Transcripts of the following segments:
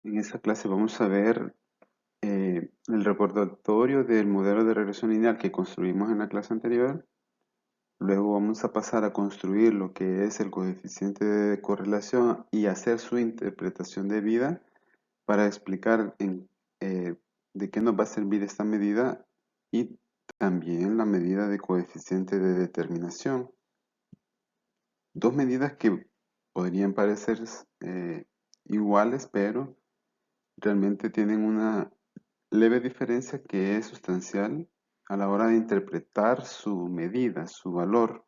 En esta clase vamos a ver el recordatorio del modelo de regresión lineal que construimos en la clase anterior. Luego vamos a pasar a construir lo que es el coeficiente de correlación y hacer su interpretación debida para explicar de qué nos va a servir esta medida y también la medida de coeficiente de determinación. Dos medidas que podrían parecer iguales, pero realmente tienen una leve diferencia que es sustancial a la hora de interpretar su medida, su valor.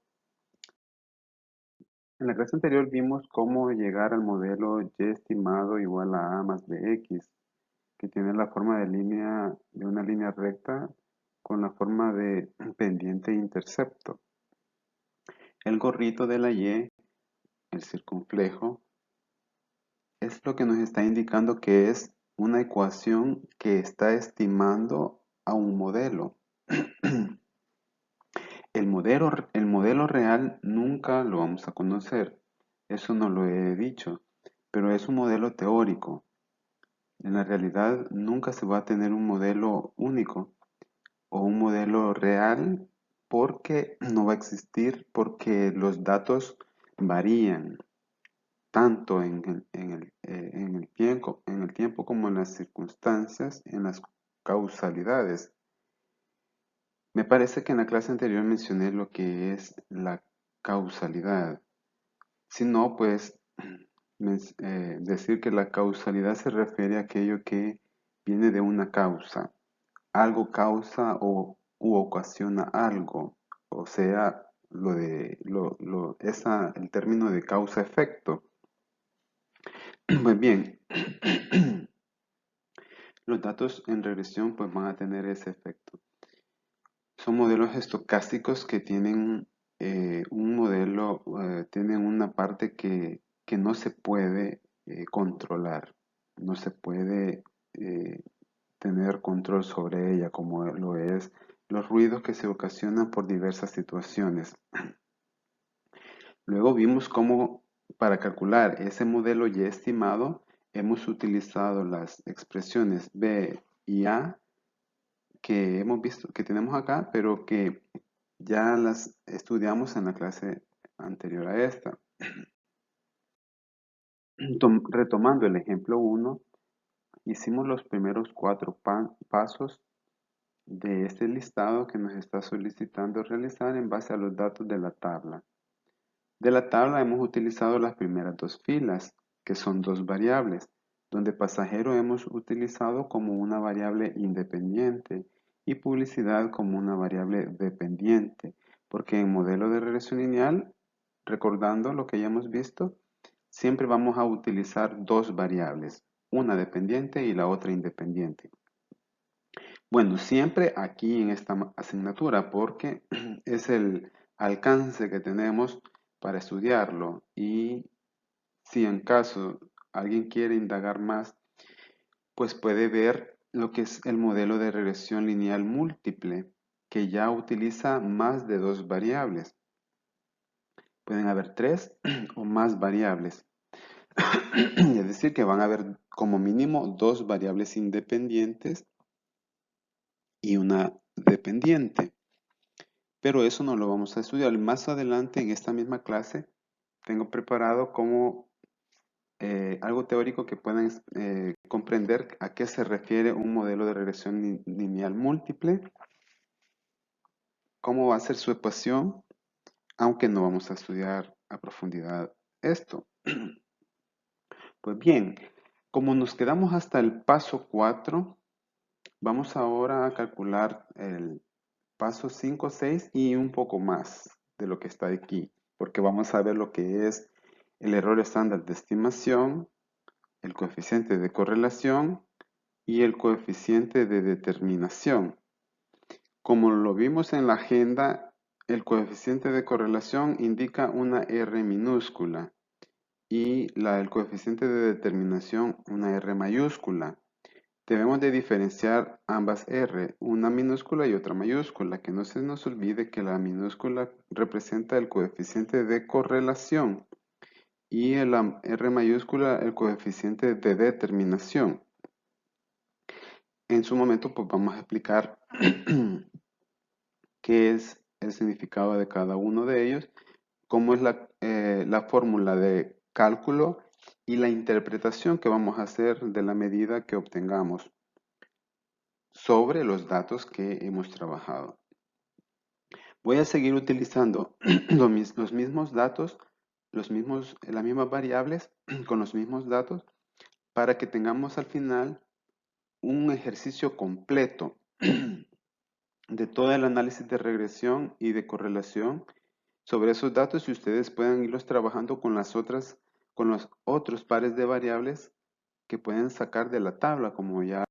En la clase anterior vimos cómo llegar al modelo y estimado igual a más bx, que tiene la forma de una línea recta con la forma de pendiente e intercepto. El gorrito de la y, el circunflejo, es lo que nos está indicando que es una ecuación que está estimando a un modelo. El modelo real nunca lo vamos a conocer, eso no lo he dicho, pero es un modelo teórico. En la realidad nunca se va a tener un modelo único o un modelo real porque no va a existir, porque los datos varían tanto en el tiempo como en las circunstancias, en las causalidades. Me parece que en la clase anterior mencioné lo que es la causalidad. Si no, pues decir que la causalidad se refiere a aquello que viene de una causa. Algo causa u ocasiona algo. O sea, el término de causa-efecto. Pues bien, los datos en regresión pues van a tener ese efecto. Son modelos estocásticos que tienen un modelo, tienen una parte que no se puede controlar, no se puede eh, tener control sobre ella, como lo es los ruidos que se ocasionan por diversas situaciones. Luego vimos cómo para calcular ese modelo ya estimado hemos utilizado las expresiones B y A que hemos visto, que tenemos acá, pero que ya las estudiamos en la clase anterior a esta. Retomando el ejemplo 1, hicimos los primeros 4 pasos de este listado que nos está solicitando realizar en base a los datos de la tabla. De la tabla hemos utilizado las primeras dos filas, que son dos variables, donde pasajero hemos utilizado como una variable independiente y publicidad como una variable dependiente, porque en modelo de regresión lineal, recordando lo que ya hemos visto, siempre vamos a utilizar dos variables, una dependiente y la otra independiente. Bueno, siempre aquí en esta asignatura, porque es el alcance que tenemos para estudiarlo y si en caso alguien quiere indagar más, pues puede ver lo que es el modelo de regresión lineal múltiple, que ya utiliza más de dos variables. Pueden haber tres o más variables. Es decir, que van a haber como mínimo dos variables independientes y una dependiente. Pero eso no lo vamos a estudiar. Más adelante en esta misma clase tengo preparado como algo teórico que puedan comprender a qué se refiere un modelo de regresión lineal múltiple, cómo va a ser su ecuación, aunque no vamos a estudiar a profundidad esto. Pues bien, como nos quedamos hasta el paso 4, vamos ahora a calcular el paso 5, 6 y un poco más de lo que está aquí, porque vamos a ver lo que es el error estándar de estimación, el coeficiente de correlación y el coeficiente de determinación. Como lo vimos en la agenda, el coeficiente de correlación indica una R minúscula y el coeficiente de determinación una R mayúscula. Debemos de diferenciar ambas R, una minúscula y otra mayúscula, que no se nos olvide que la minúscula representa el coeficiente de correlación y en la R mayúscula el coeficiente de determinación. En su momento pues vamos a explicar qué es el significado de cada uno de ellos, cómo es la fórmula de cálculo y la interpretación que vamos a hacer de la medida que obtengamos sobre los datos que hemos trabajado. Voy a seguir utilizando los mismos datos, las mismas variables con los mismos datos para que tengamos al final un ejercicio completo de todo el análisis de regresión y de correlación sobre esos datos y ustedes puedan irlos trabajando con con los otros pares de variables que pueden sacar de la tabla, como ya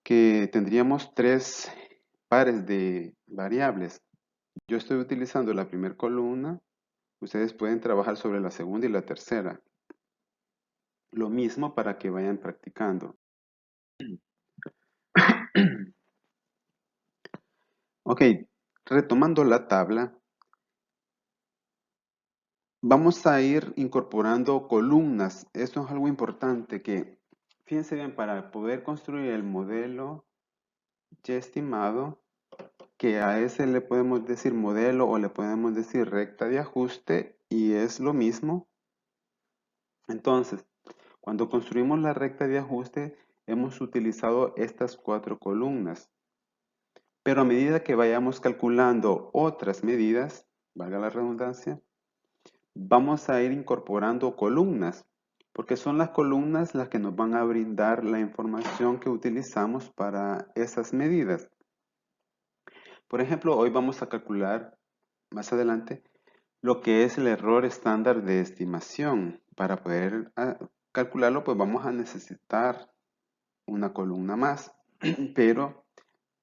que tendríamos tres pares de variables. Yo estoy utilizando la primera columna, ustedes pueden trabajar sobre la segunda y la tercera. Lo mismo para que vayan practicando. Ok, retomando la tabla, vamos a ir incorporando columnas. Esto es algo importante que, fíjense bien, para poder construir el modelo ya estimado, que a ese le podemos decir modelo o le podemos decir recta de ajuste y es lo mismo. Entonces, cuando construimos la recta de ajuste, hemos utilizado estas cuatro columnas. Pero a medida que vayamos calculando otras medidas, valga la redundancia, vamos a ir incorporando columnas, porque son las columnas las que nos van a brindar la información que utilizamos para esas medidas. Por ejemplo, hoy vamos a calcular más adelante lo que es el error estándar de estimación. Para poder calcularlo, pues vamos a necesitar una columna más, pero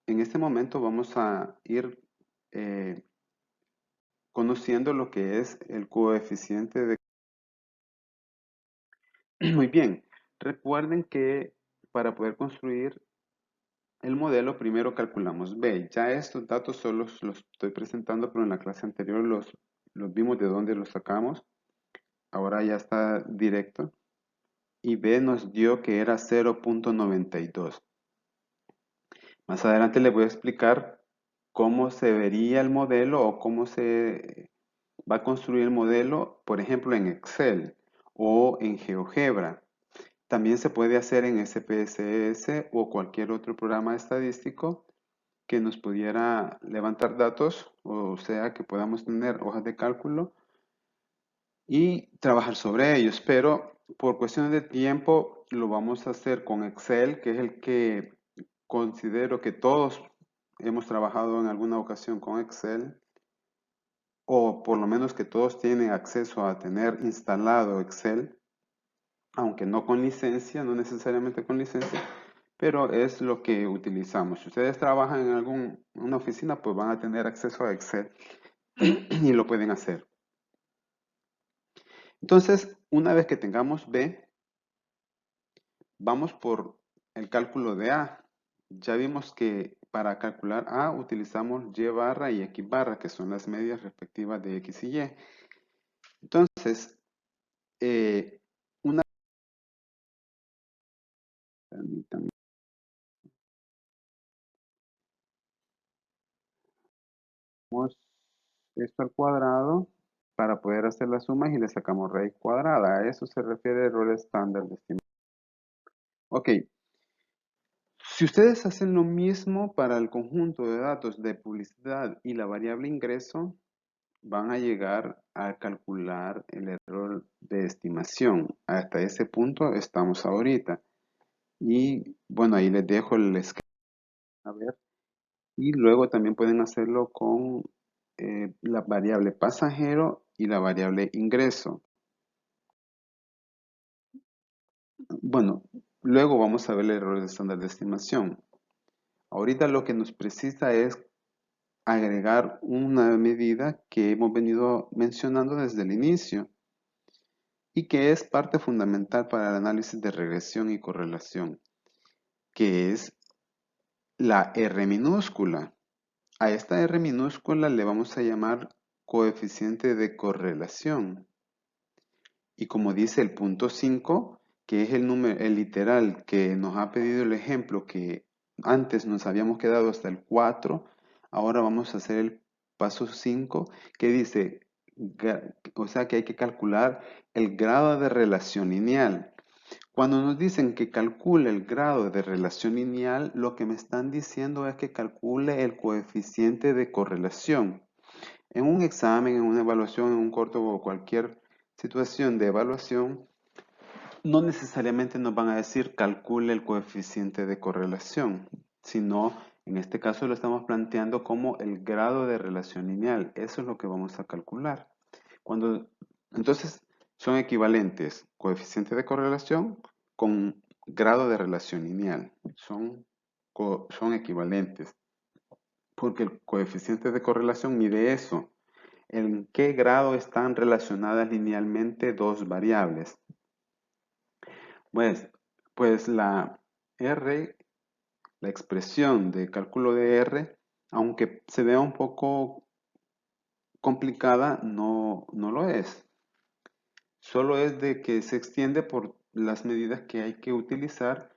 en este momento vamos a ir eh, conociendo lo que es el coeficiente de... Muy bien, recuerden que para poder construir el modelo primero calculamos B. Ya estos datos solo los estoy presentando, pero en la clase anterior los vimos de dónde los sacamos. Ahora ya está directo. Y B nos dio que era 0.92. Más adelante les voy a explicar cómo se vería el modelo o cómo se va a construir el modelo, por ejemplo, en Excel o en GeoGebra. También se puede hacer en SPSS o cualquier otro programa estadístico que nos pudiera levantar datos, o sea, que podamos tener hojas de cálculo y trabajar sobre ellos. Pero por cuestiones de tiempo lo vamos a hacer con Excel, que es el que considero que todos hemos trabajado en alguna ocasión con Excel, o por lo menos que todos tienen acceso a tener instalado Excel, aunque no con licencia, no necesariamente con licencia, pero es lo que utilizamos. Si ustedes trabajan en una oficina, pues van a tener acceso a Excel y lo pueden hacer. Entonces, una vez que tengamos B, vamos por el cálculo de A. Ya vimos que para calcular A utilizamos Y barra y X barra, que son las medias respectivas de X y Y. Entonces, una... Permítanme. Esto al cuadrado para poder hacer las sumas y le sacamos raíz cuadrada. A eso se refiere el error estándar de estimación. Ok, si ustedes hacen lo mismo para el conjunto de datos de publicidad y la variable ingreso, van a llegar a calcular el error de estimación. Hasta ese punto estamos ahorita. Y bueno, ahí les dejo el esquema. A ver. Y luego también pueden hacerlo con la variable pasajero y la variable ingreso. Bueno, luego vamos a ver el error de estándar de estimación. Ahorita lo que nos precisa es agregar una medida que hemos venido mencionando desde el inicio y que es parte fundamental para el análisis de regresión y correlación, que es la R minúscula. A esta R minúscula le vamos a llamar coeficiente de correlación. Y como dice el punto 5, que es el número, el literal que nos ha pedido el ejemplo, que antes nos habíamos quedado hasta el 4, ahora vamos a hacer el paso 5, que dice, o sea que hay que calcular el grado de relación lineal. Cuando nos dicen que calcule el grado de relación lineal, lo que me están diciendo es que calcule el coeficiente de correlación. En un examen, en una evaluación, en un corto o cualquier situación de evaluación, no necesariamente nos van a decir calcule el coeficiente de correlación, sino en este caso lo estamos planteando como el grado de relación lineal. Eso es lo que vamos a calcular. Entonces, son equivalentes coeficiente de correlación con grado de relación lineal. Son equivalentes, porque el coeficiente de correlación mide eso. ¿En qué grado están relacionadas linealmente dos variables? Pues la R, la expresión de cálculo de R, aunque se vea un poco complicada, no lo es. Solo es de que se extiende por las medidas que hay que utilizar,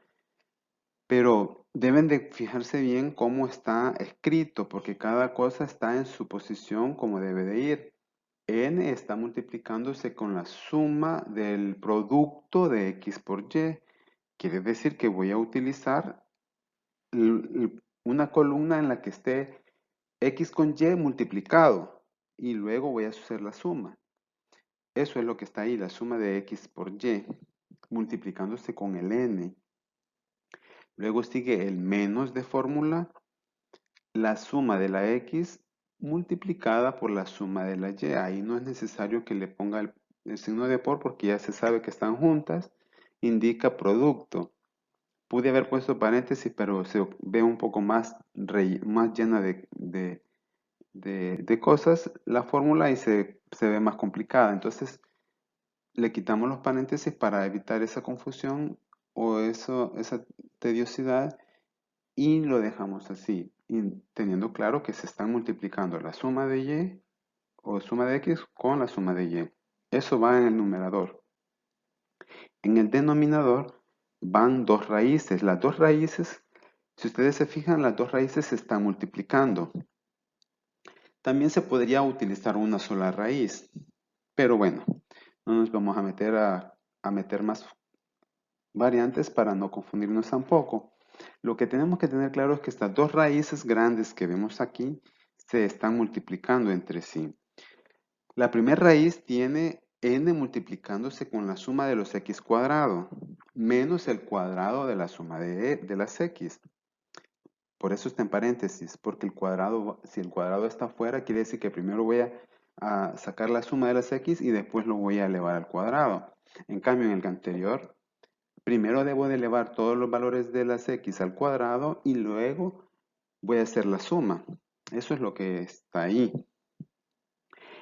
pero deben de fijarse bien cómo está escrito, porque cada cosa está en su posición como debe de ir. N está multiplicándose con la suma del producto de X por Y. Quiere decir que voy a utilizar una columna en la que esté X con Y multiplicado y luego voy a hacer la suma. Eso es lo que está ahí, la suma de X por Y, multiplicándose con el N. Luego sigue el menos de fórmula, la suma de la X multiplicada por la suma de la Y. Ahí no es necesario que le ponga el signo de por porque ya se sabe que están juntas. Indica producto. Pude haber puesto paréntesis, pero se ve un poco más llena de cosas la fórmula y se ve más complicada. Entonces le quitamos los paréntesis para evitar esa confusión o esa tediosidad y lo dejamos así, y teniendo claro que se están multiplicando la suma de y o suma de x con la suma de y. Eso va en el numerador. En el denominador van dos raíces. Las dos raíces, si ustedes se fijan, las dos raíces se están multiplicando. También se podría utilizar una sola raíz, pero bueno, no nos vamos a meter más variantes para no confundirnos tampoco. Lo que tenemos que tener claro es que estas dos raíces grandes que vemos aquí se están multiplicando entre sí. La primera raíz tiene n multiplicándose con la suma de los x cuadrado, menos el cuadrado de la suma de las x. Por eso está en paréntesis, porque el cuadrado, si el cuadrado está afuera, quiere decir que primero voy a sacar la suma de las x y después lo voy a elevar al cuadrado. En cambio, en el anterior, primero debo de elevar todos los valores de las x al cuadrado y luego voy a hacer la suma. Eso es lo que está ahí.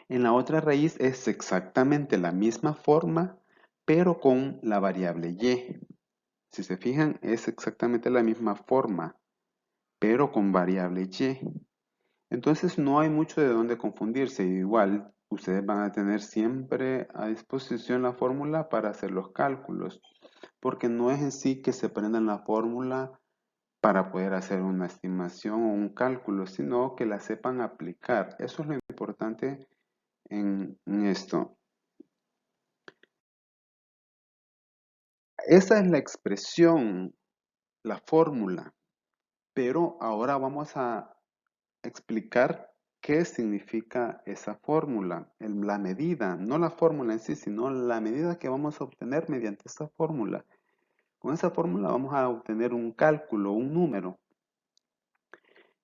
En la otra raíz es exactamente la misma forma, pero con la variable y. Si se fijan, es exactamente la misma forma, pero con variable y. Entonces no hay mucho de dónde confundirse. Igual, ustedes van a tener siempre a disposición la fórmula para hacer los cálculos, porque no es en sí que se aprendan la fórmula para poder hacer una estimación o un cálculo, sino que la sepan aplicar. Eso es lo importante en esto. Esa es la expresión, la fórmula, pero ahora vamos a explicar qué significa esa fórmula, la medida, no la fórmula en sí, sino la medida que vamos a obtener mediante esa fórmula. Con esa fórmula vamos a obtener un cálculo, un número,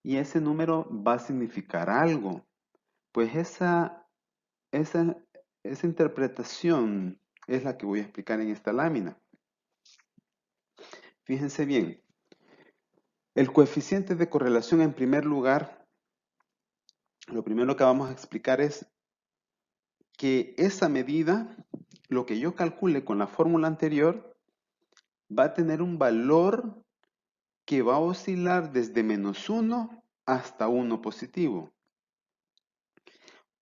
y ese número va a significar algo. Pues esa, esa interpretación es la que voy a explicar en esta lámina. Fíjense bien, el coeficiente de correlación en primer lugar, lo primero que vamos a explicar es que esa medida, lo que yo calcule con la fórmula anterior, va a tener un valor que va a oscilar desde -1 hasta 1 positivo.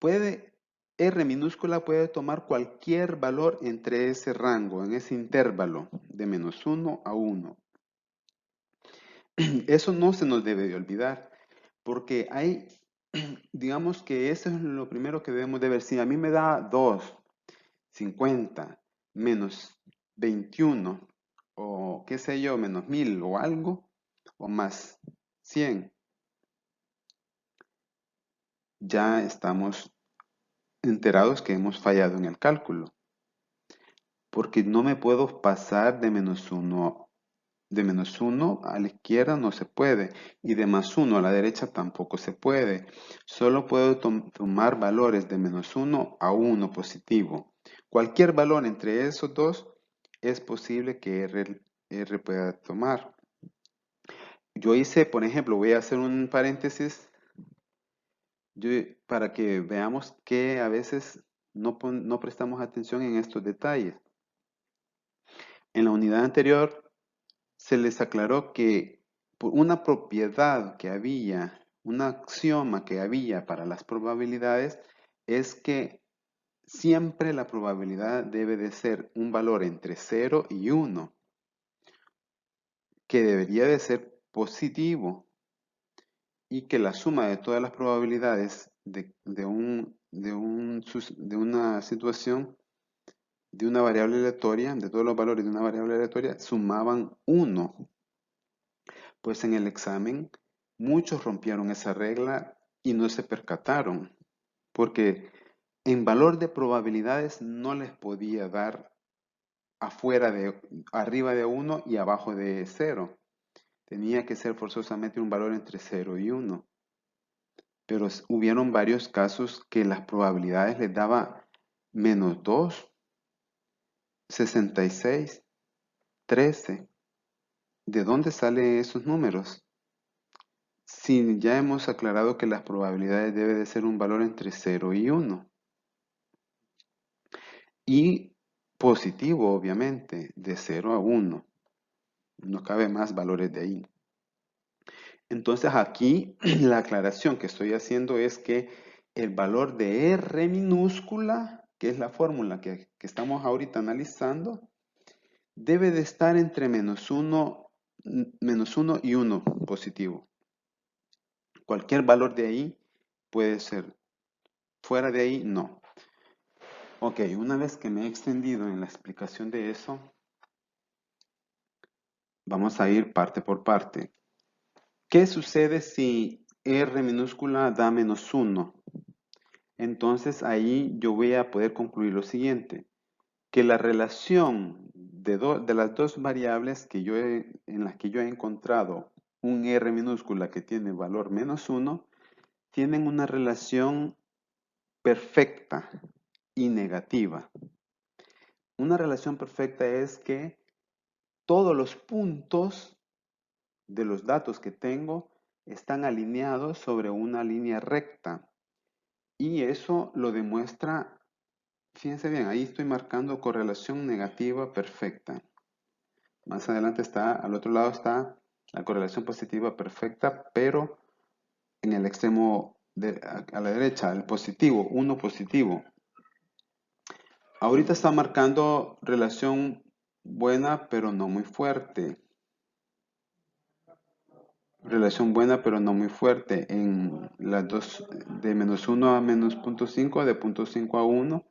R minúscula puede tomar cualquier valor entre ese rango, en ese intervalo de -1 a 1. Eso no se nos debe de olvidar, porque hay, digamos que eso es lo primero que debemos de ver. Si a mí me da 2, 50, menos 21, o qué sé yo, menos 1000 o algo, o más 100, ya estamos enterados que hemos fallado en el cálculo, porque no me puedo pasar de -1 a la izquierda no se puede, y de +1 a la derecha tampoco se puede. Solo puedo tomar valores de -1 a 1 positivo. Cualquier valor entre esos dos es posible que R pueda tomar. Yo hice, por ejemplo, voy a hacer un paréntesis para que veamos que a veces no prestamos atención en estos detalles. En la unidad anterior se les aclaró que por una propiedad que había, un axioma que había para las probabilidades, es que siempre la probabilidad debe de ser un valor entre 0 y 1, que debería de ser positivo, y que la suma de todas las probabilidades de una situación, de una variable aleatoria, de todos los valores de una variable aleatoria, sumaban 1. Pues en el examen muchos rompieron esa regla y no se percataron, porque en valor de probabilidades no les podía dar arriba de 1 y abajo de 0. Tenía que ser forzosamente un valor entre 0 y 1. Pero hubieron varios casos que las probabilidades les daba -2, 66, 13. ¿De dónde salen esos números? Si ya hemos aclarado que las probabilidades debe de ser un valor entre 0 y 1. Y positivo, obviamente, de 0 a 1. No cabe más valores de ahí. Entonces aquí la aclaración que estoy haciendo es que el valor de R minúscula, que es la fórmula que estamos ahorita analizando, debe de estar entre -1 y 1 positivo. Cualquier valor de ahí puede ser. Fuera de ahí, no. Ok, una vez que me he extendido en la explicación de eso, vamos a ir parte por parte. ¿Qué sucede si R minúscula da -1? Entonces ahí yo voy a poder concluir lo siguiente, que la relación de las dos variables en las que yo he encontrado un R minúscula que tiene valor -1, tienen una relación perfecta y negativa. Una relación perfecta es que todos los puntos de los datos que tengo están alineados sobre una línea recta. Y eso lo demuestra, fíjense bien, ahí estoy marcando correlación negativa perfecta. Más adelante al otro lado está la correlación positiva perfecta, pero en el extremo a la derecha, el positivo, 1 positivo. Ahorita está marcando relación buena, pero no muy fuerte. Relación buena, pero no muy fuerte. En las dos, de -1 a -0.5, de 0.5 a 1.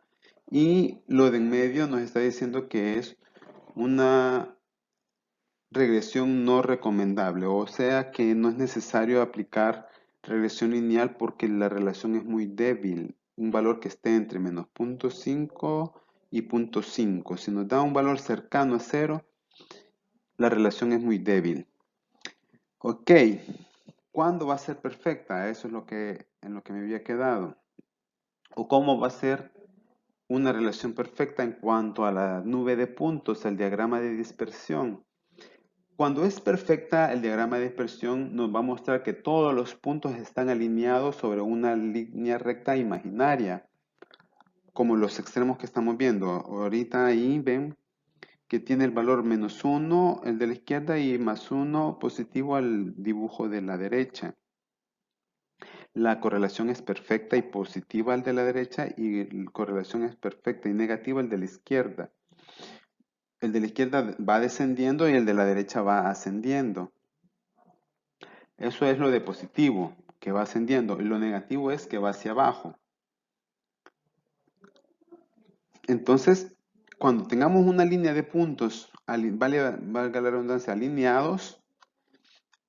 Y lo de en medio nos está diciendo que es una regresión no recomendable. O sea que no es necesario aplicar regresión lineal porque la relación es muy débil. Un valor que esté entre -0.5 y 0.5. Si nos da un valor cercano a 0, la relación es muy débil. Ok, ¿cuándo va a ser perfecta? Eso es en lo que me había quedado. ¿O cómo va a ser una relación perfecta en cuanto a la nube de puntos, el diagrama de dispersión? Cuando es perfecta, el diagrama de dispersión nos va a mostrar que todos los puntos están alineados sobre una línea recta imaginaria, como los extremos que estamos viendo. Ahorita ahí ven que tiene el valor -1, el de la izquierda, y +1 positivo al dibujo de la derecha. la correlación es perfecta y positiva al de la derecha y la correlación es perfecta y negativa al de la izquierda. El de la izquierda va descendiendo y el de la derecha va ascendiendo. Eso es lo de positivo, que va ascendiendo. Y lo negativo es que va hacia abajo. Entonces, cuando tengamos una línea de puntos, valga la redundancia, alineados,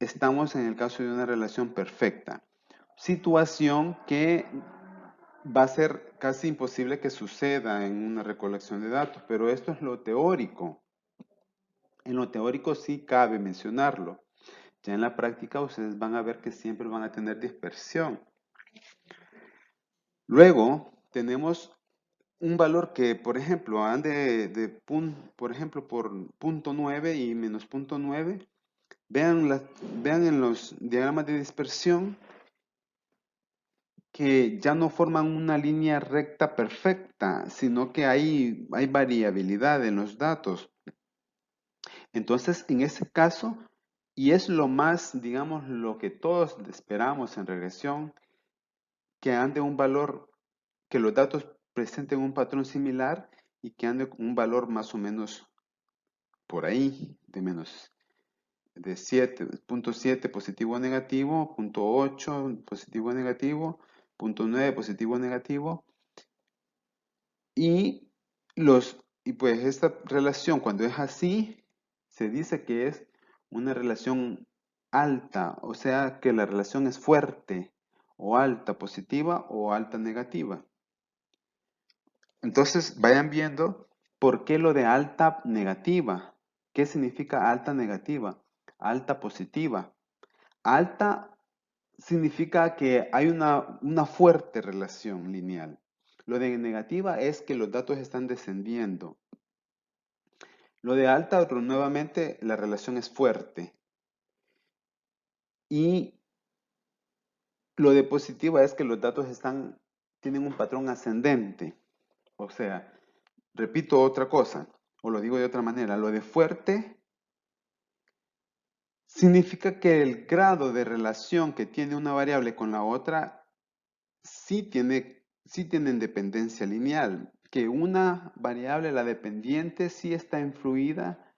estamos en el caso de una relación perfecta. Situación que va a ser casi imposible que suceda en una recolección de datos, pero esto es lo teórico. En lo teórico sí cabe mencionarlo. Ya en la práctica ustedes van a ver que siempre van a tener dispersión. Luego tenemos un valor que, por ejemplo, ande por ejemplo, por punto 9 y menos punto 9. Vean en los diagramas de dispersión que ya no forman una línea recta perfecta, sino que hay variabilidad en los datos. Entonces, en ese caso, y es lo más, digamos, lo que todos esperamos en regresión, que ande un valor, que los datos presenten un patrón similar y que ande un valor más o menos por ahí, de 7.7 positivo o negativo, 0.8 positivo o negativo, 0.9 positivo o negativo, y pues esta relación cuando es así, se dice que es una relación alta, o sea que la relación es fuerte, o alta positiva o alta negativa. Entonces vayan viendo por qué lo de alta negativa. ¿Qué significa alta negativa? Alta positiva. Alta significa que hay una fuerte relación lineal. Lo de negativa es que los datos están descendiendo. Lo de alta, nuevamente, la relación es fuerte. Y lo de positiva es que los datos tienen un patrón ascendente. O sea, repito otra cosa, o lo digo de otra manera, lo de fuerte significa que el grado de relación que tiene una variable con la otra sí tienen dependencia lineal, que una variable, la dependiente, sí está influida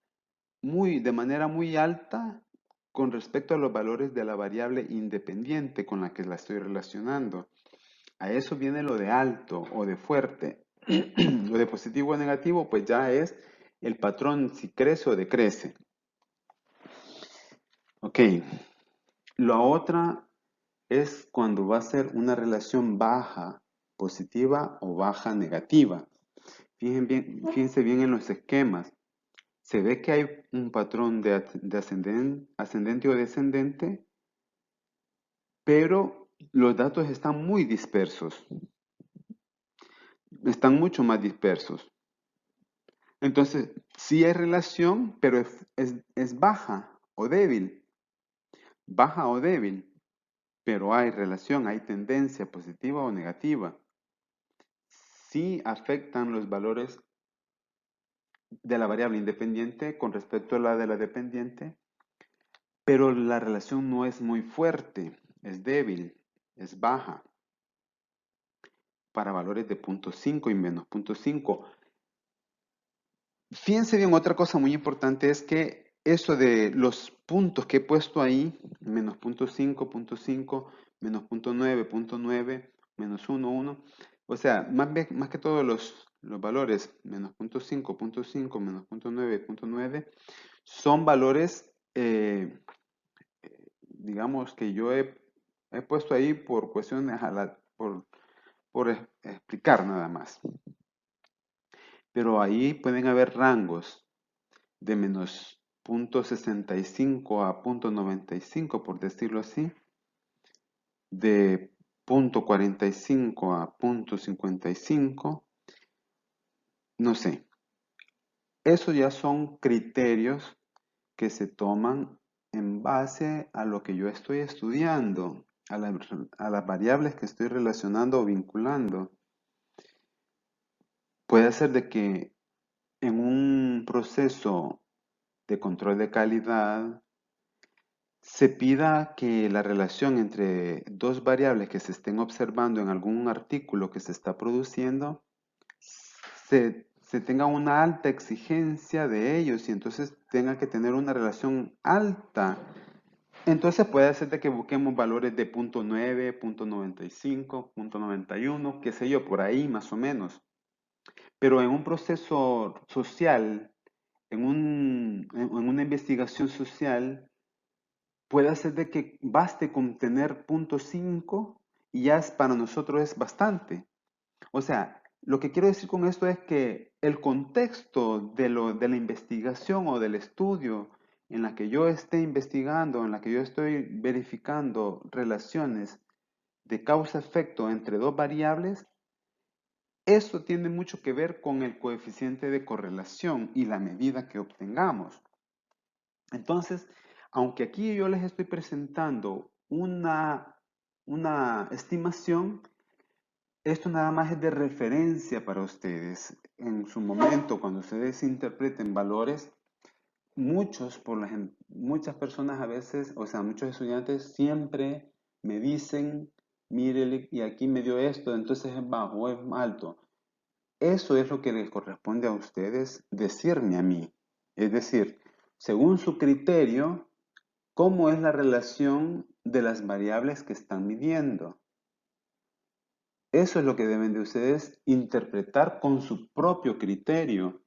de manera muy alta con respecto a los valores de la variable independiente con la que la estoy relacionando. A eso viene lo de alto o de fuerte. Lo de positivo o negativo, pues ya es el patrón si crece o decrece. Ok, la otra es cuando va a ser una relación baja positiva o baja negativa. Fíjense bien en los esquemas. Se ve que hay un patrón de ascendente o descendente, pero los datos están muy dispersos. Están mucho más dispersos. Entonces, sí hay relación, pero es baja o débil. Baja o débil, pero hay relación, hay tendencia positiva o negativa. Sí afectan los valores de la variable independiente con respecto a la de la dependiente, pero la relación no es muy fuerte, es débil, es baja para valores de 0.5 y menos 0.5. Fíjense bien, otra cosa muy importante es que eso de los puntos que he puesto ahí, menos 0.5, 0.5, menos 0.9, 0.9, menos 1, 1, o sea, más que todos los valores, menos 0.5, 0.5, menos 0.9, 0.9, son valores, digamos, que yo he puesto ahí por cuestiones, por explicar nada más. Pero ahí pueden haber rangos de menos 0.65 a 0.95, por decirlo así, de 0.45 a 0.55, no sé. Eso ya son criterios que se toman en base a lo que yo estoy estudiando, a las variables que estoy relacionando o vinculando. Puede ser de que en un proceso de control de calidad se pida que la relación entre dos variables que se estén observando en algún artículo que se está produciendo se tenga una alta exigencia de ellos y entonces tenga que tener una relación alta. Entonces puede ser de que busquemos valores de punto 9, punto 95, punto 91, qué sé yo, por ahí más o menos. Pero en un proceso social, en una investigación social, puede ser de que baste con tener punto 5 y ya para nosotros es bastante. O sea, lo que quiero decir con esto es que el contexto de la investigación o del estudio en la que yo esté investigando, en la que yo estoy verificando relaciones de causa-efecto entre dos variables, eso tiene mucho que ver con el coeficiente de correlación y la medida que obtengamos. Entonces, aunque aquí yo les estoy presentando una estimación, esto nada más es de referencia para ustedes. En su momento, cuando ustedes interpreten valores, muchas personas a veces, o sea, muchos estudiantes siempre me dicen, mire, y aquí me dio esto, entonces es bajo o es alto. Eso es lo que les corresponde a ustedes decirme a mí. Es decir, según su criterio, ¿cómo es la relación de las variables que están midiendo? Eso es lo que deben de ustedes interpretar con su propio criterio.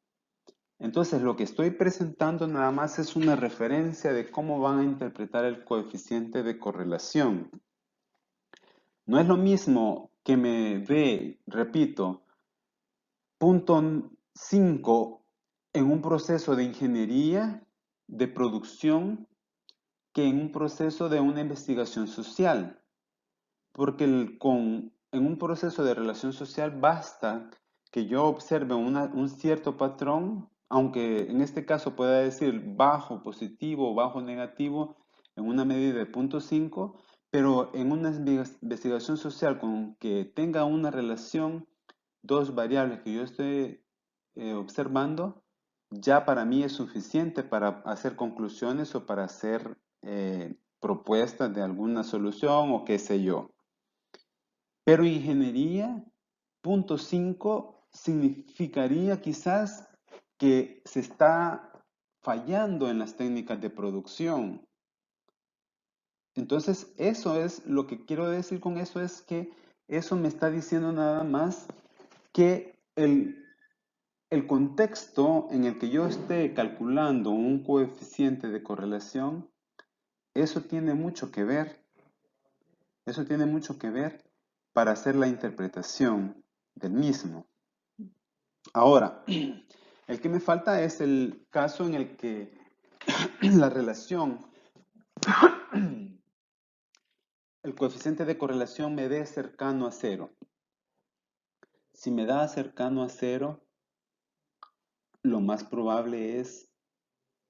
Entonces, lo que estoy presentando nada más es una referencia de cómo van a interpretar el coeficiente de correlación. No es lo mismo que me dé, repito, punto 5 en un proceso de ingeniería, de producción, que en un proceso de una investigación social. Porque en un proceso de relación social basta que yo observe un cierto patrón, aunque en este caso pueda decir bajo positivo o bajo negativo en una medida de 0.5, pero en una investigación social con que tenga una relación, dos variables que yo estoy observando, ya para mí es suficiente para hacer conclusiones o para hacer propuestas de alguna solución o qué sé yo. Pero ingeniería, punto 5 significaría quizás que se está fallando en las técnicas de producción. Entonces, eso es lo que quiero decir con eso, es que eso me está diciendo nada más que el contexto en el que yo esté calculando un coeficiente de correlación, eso tiene mucho que ver, eso tiene mucho que ver para hacer la interpretación del mismo. Ahora, el que me falta es el caso en el que la relación, el coeficiente de correlación me dé cercano a cero. Si me da cercano a cero, lo más probable es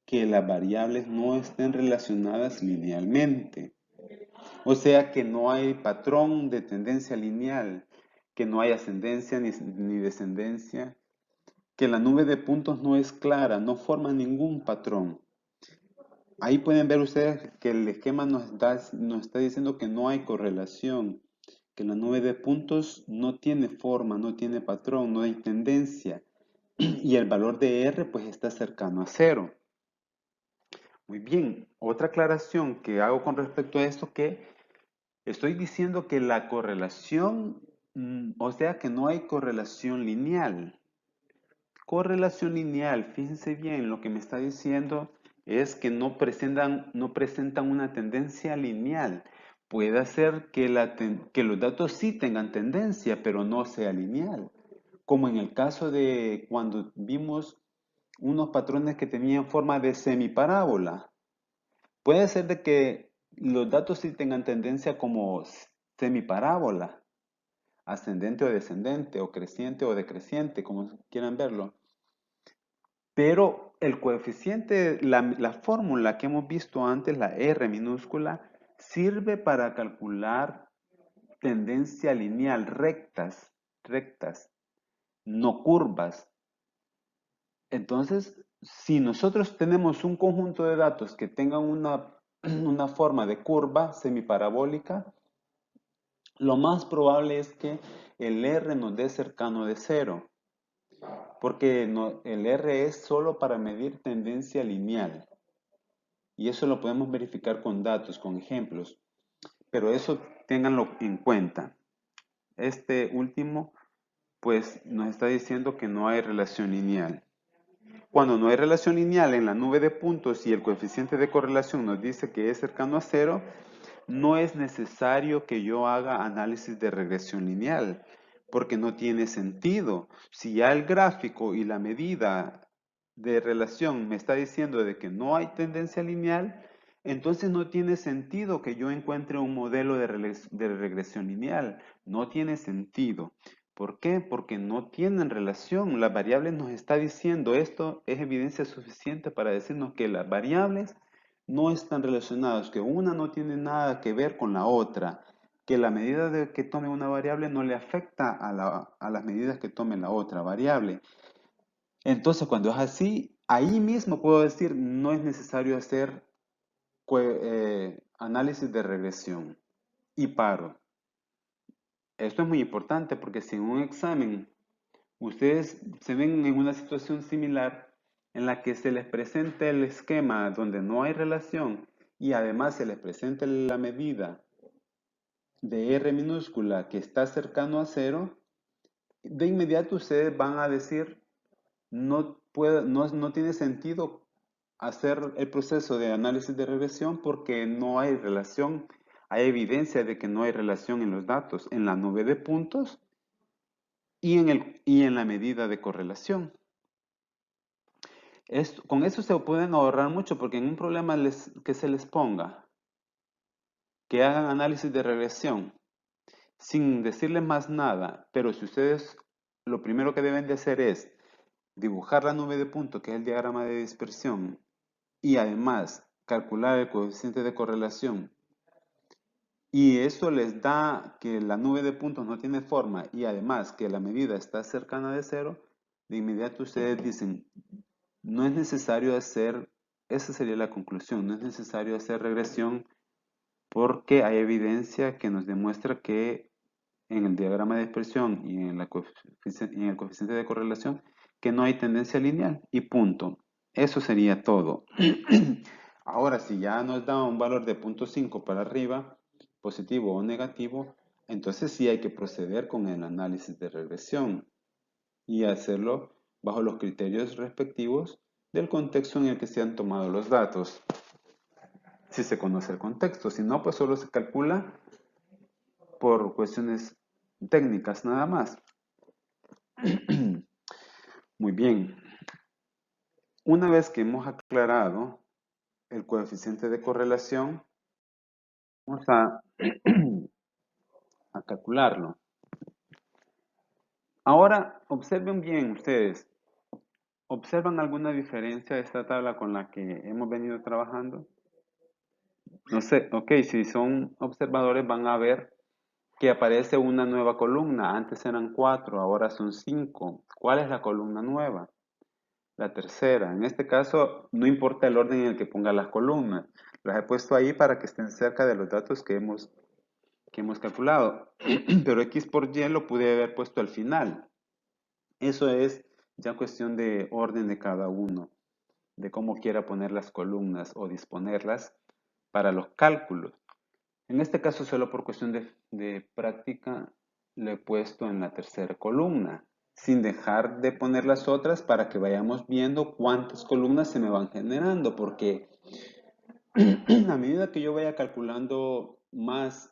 que las variables no estén relacionadas linealmente. O sea que no hay patrón de tendencia lineal, que no hay ascendencia ni descendencia, que la nube de puntos no es clara, no forma ningún patrón. Ahí pueden ver ustedes que el esquema nos está diciendo que no hay correlación, que la nube de puntos no tiene forma, no tiene patrón, no hay tendencia. Y el valor de R pues está cercano a cero. Muy bien, otra aclaración que hago con respecto a esto, que estoy diciendo que la correlación, o sea que no hay correlación lineal. Correlación lineal, fíjense bien, lo que me está diciendo es que no presentan una tendencia lineal. Puede ser que los datos sí tengan tendencia, pero no sea lineal. Como en el caso de cuando vimos unos patrones que tenían forma de semiparábola. Puede ser de que los datos sí tengan tendencia como semiparábola, ascendente o descendente, o creciente o decreciente, como quieran verlo. Pero el coeficiente, la fórmula que hemos visto antes, la R minúscula, sirve para calcular tendencia lineal, rectas, no curvas. Entonces, si nosotros tenemos un conjunto de datos que tengan una forma de curva semiparabólica, lo más probable es que el R nos dé cercano de cero, porque el R es solo para medir tendencia lineal. Y eso lo podemos verificar con datos, con ejemplos. Pero eso ténganlo en cuenta. Este último, pues nos está diciendo que no hay relación lineal. Cuando no hay relación lineal en la nube de puntos y el coeficiente de correlación nos dice que es cercano a cero, no es necesario que yo haga análisis de regresión lineal, porque no tiene sentido. Si ya el gráfico y la medida de relación me está diciendo de que no hay tendencia lineal, entonces no tiene sentido que yo encuentre un modelo de regresión lineal. No tiene sentido. ¿Por qué? Porque no tienen relación. Las variables nos está diciendo, esto es evidencia suficiente para decirnos que las variables no están relacionadas, que una no tiene nada que ver con la otra, que la medida de que tome una variable no le afecta a las medidas que tome la otra variable. Entonces, cuando es así, ahí mismo puedo decir, no es necesario hacer análisis de regresión y paro. Esto es muy importante porque si en un examen ustedes se ven en una situación similar en la que se les presenta el esquema donde no hay relación y además se les presenta la medida de R minúscula que está cercano a cero, de inmediato ustedes van a decir, no tiene sentido hacer el proceso de análisis de regresión porque no hay relación, hay evidencia de que no hay relación en los datos, en la nube de puntos y en la medida de correlación. Con eso se pueden ahorrar mucho porque en un problema que se les ponga, que hagan análisis de regresión, sin decirles más nada, pero si ustedes lo primero que deben de hacer es dibujar la nube de puntos, que es el diagrama de dispersión, y además calcular el coeficiente de correlación, y eso les da que la nube de puntos no tiene forma y además que la medida está cercana de cero, de inmediato ustedes dicen, no es necesario hacer, esa sería la conclusión, no es necesario hacer regresión porque hay evidencia que nos demuestra que en el diagrama de dispersión y en el coeficiente de correlación que no hay tendencia lineal y punto. Eso sería todo. Ahora, si ya nos da un valor de 0.5 para arriba, positivo o negativo, entonces sí hay que proceder con el análisis de regresión y hacerlo bajo los criterios respectivos del contexto en el que se han tomado los datos. Si se conoce el contexto, si no, pues solo se calcula por cuestiones técnicas nada más. Muy bien. Una vez que hemos aclarado el coeficiente de correlación, vamos a calcularlo. Ahora, observen bien ustedes. ¿Observan alguna diferencia de esta tabla con la que hemos venido trabajando? No sé, ok, si son observadores van a ver que aparece una nueva columna. Antes eran 4, ahora son 5. ¿Cuál es la columna nueva? La tercera. En este caso, no importa el orden en el que ponga las columnas. Las he puesto ahí para que estén cerca de los datos que hemos calculado. Pero X por Y lo pude haber puesto al final. Eso es ya cuestión de orden de cada uno, de cómo quiera poner las columnas o disponerlas para los cálculos. En este caso, solo por cuestión de práctica, lo he puesto en la tercera columna, sin dejar de poner las otras para que vayamos viendo cuántas columnas se me van generando, porque a medida que yo vaya calculando más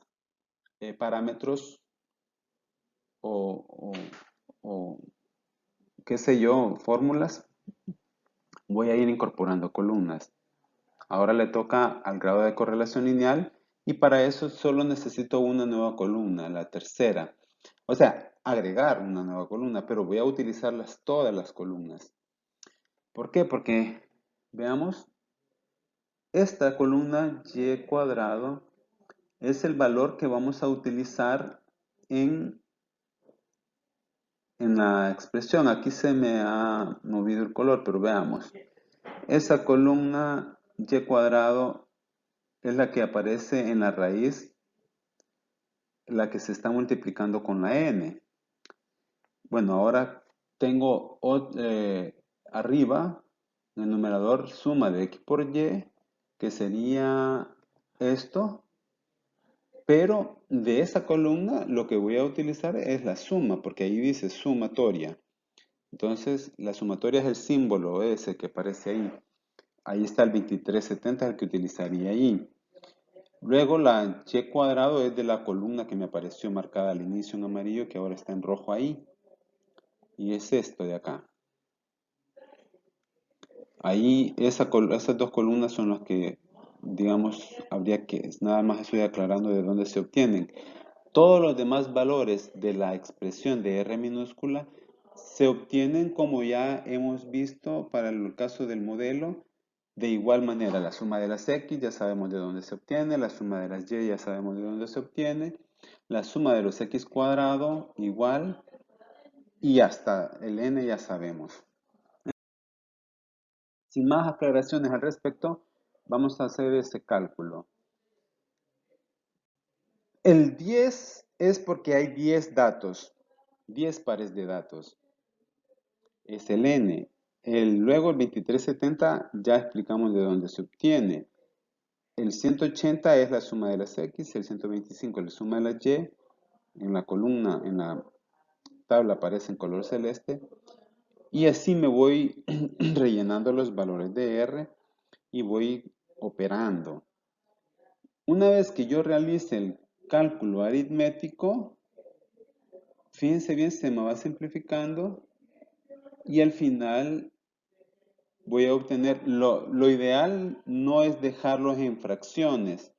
parámetros o, o, qué sé yo, fórmulas, voy a ir incorporando columnas. Ahora le toca al grado de correlación lineal y para eso solo necesito una nueva columna, la tercera. O sea, agregar una nueva columna, pero voy a utilizarlas todas las columnas. ¿Por qué? Porque, veamos, esta columna y cuadrado es el valor que vamos a utilizar en la expresión. Aquí se me ha movido el color, pero veamos. Esa columna y cuadrado es la que aparece en la raíz, la que se está multiplicando con la n. Bueno, ahora tengo arriba, en el numerador, suma de x por y, que sería esto, pero de esa columna lo que voy a utilizar es la suma, porque ahí dice sumatoria. Entonces, la sumatoria es el símbolo ese que aparece ahí. Ahí está el 2370, el que utilizaría ahí. Luego la y cuadrado es de la columna que me apareció marcada al inicio en amarillo, que ahora está en rojo ahí. Y es esto de acá. Ahí esas dos columnas son las que, digamos, habría que, nada más estoy aclarando de dónde se obtienen. Todos los demás valores de la expresión de R minúscula se obtienen como ya hemos visto para el caso del modelo. De igual manera, la suma de las X ya sabemos de dónde se obtiene, la suma de las Y ya sabemos de dónde se obtiene, la suma de los X cuadrado igual y hasta el N ya sabemos. Sin más aclaraciones al respecto, vamos a hacer este cálculo. El 10 es porque hay 10 datos, 10 pares de datos. Es el n. Luego el 2370 ya explicamos de dónde se obtiene. El 180 es la suma de las x, el 125 es la suma de las y. En la columna, en la tabla aparece en color celeste. Y así me voy rellenando los valores de r y voy operando. Una vez que yo realice el cálculo aritmético, fíjense bien, se me va simplificando y al final voy a obtener, lo ideal no es dejarlos en fracciones,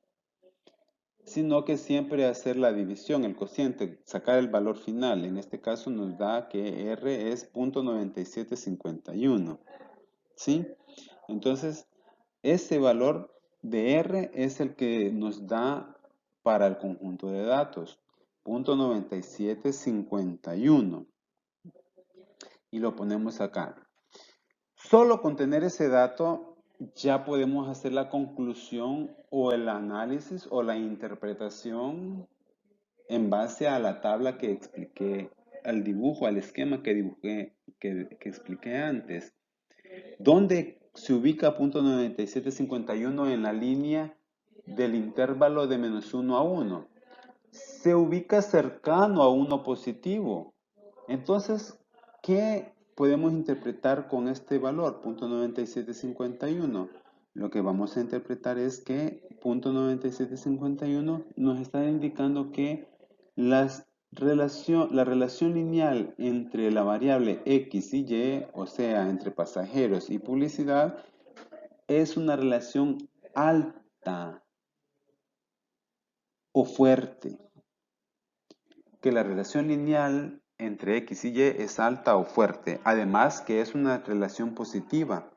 sino que siempre hacer la división, el cociente, sacar el valor final. En este caso nos da que R es 0.9751, ¿sí? Entonces, ese valor de R es el que nos da para el conjunto de datos, 0.9751. Y lo ponemos acá. Solo con tener ese dato ya podemos hacer la conclusión o el análisis o la interpretación en base a la tabla que expliqué, al dibujo, al esquema que dibujé, que expliqué antes. ¿Dónde se ubica .9751 en la línea del intervalo de -1 a 1? Se ubica cercano a 1 positivo. Entonces, ¿qué podemos interpretar con este valor, .9751? Lo que vamos a interpretar es que .9751 nos está indicando que la relación lineal entre la variable X y Y, o sea, entre pasajeros y publicidad, es una relación alta o fuerte. Que la relación lineal entre X y Y es alta o fuerte. Además que es una relación positiva.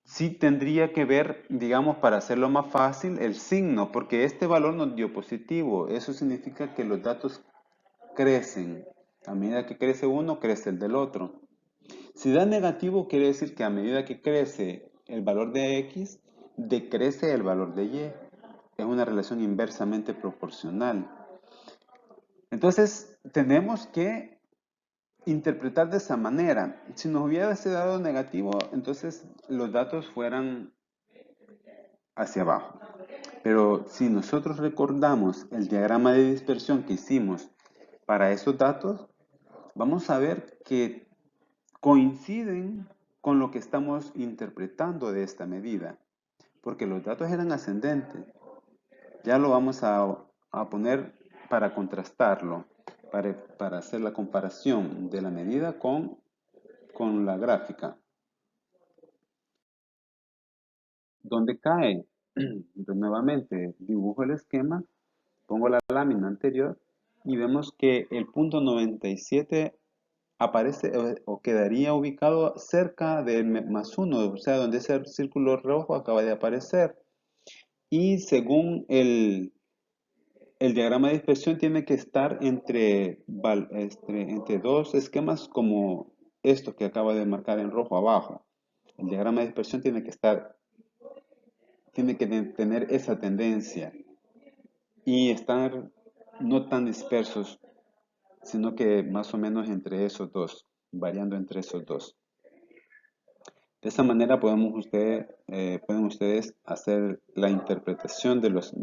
Sí tendría que ver, digamos, para hacerlo más fácil, el signo, porque este valor nos dio positivo. Eso significa que los datos crecen. A medida que crece uno, crece el del otro. Si da negativo, quiere decir que a medida que crece el valor de X, decrece el valor de Y. Es una relación inversamente proporcional. Entonces, tenemos que interpretar de esa manera. Si nos hubiese dado negativo, entonces los datos fueran hacia abajo. Pero si nosotros recordamos el diagrama de dispersión que hicimos para esos datos, vamos a ver que coinciden con lo que estamos interpretando de esta medida, porque los datos eran ascendentes. Ya lo vamos a poner para contrastarlo, para hacer la comparación de la medida con la gráfica. ¿Dónde cae? Entonces, nuevamente dibujo el esquema, pongo la lámina anterior y vemos que el punto 97 aparece o quedaría ubicado cerca del +1, o sea, donde ese círculo rojo acaba de aparecer. Y según el diagrama de dispersión tiene que estar entre dos esquemas como esto que acaba de marcar en rojo abajo. El diagrama de dispersión tiene que estar tiene que tener esa tendencia y estar no tan dispersos, sino que más o menos entre esos dos, variando entre esos dos. De esa manera pueden ustedes hacer la interpretación de los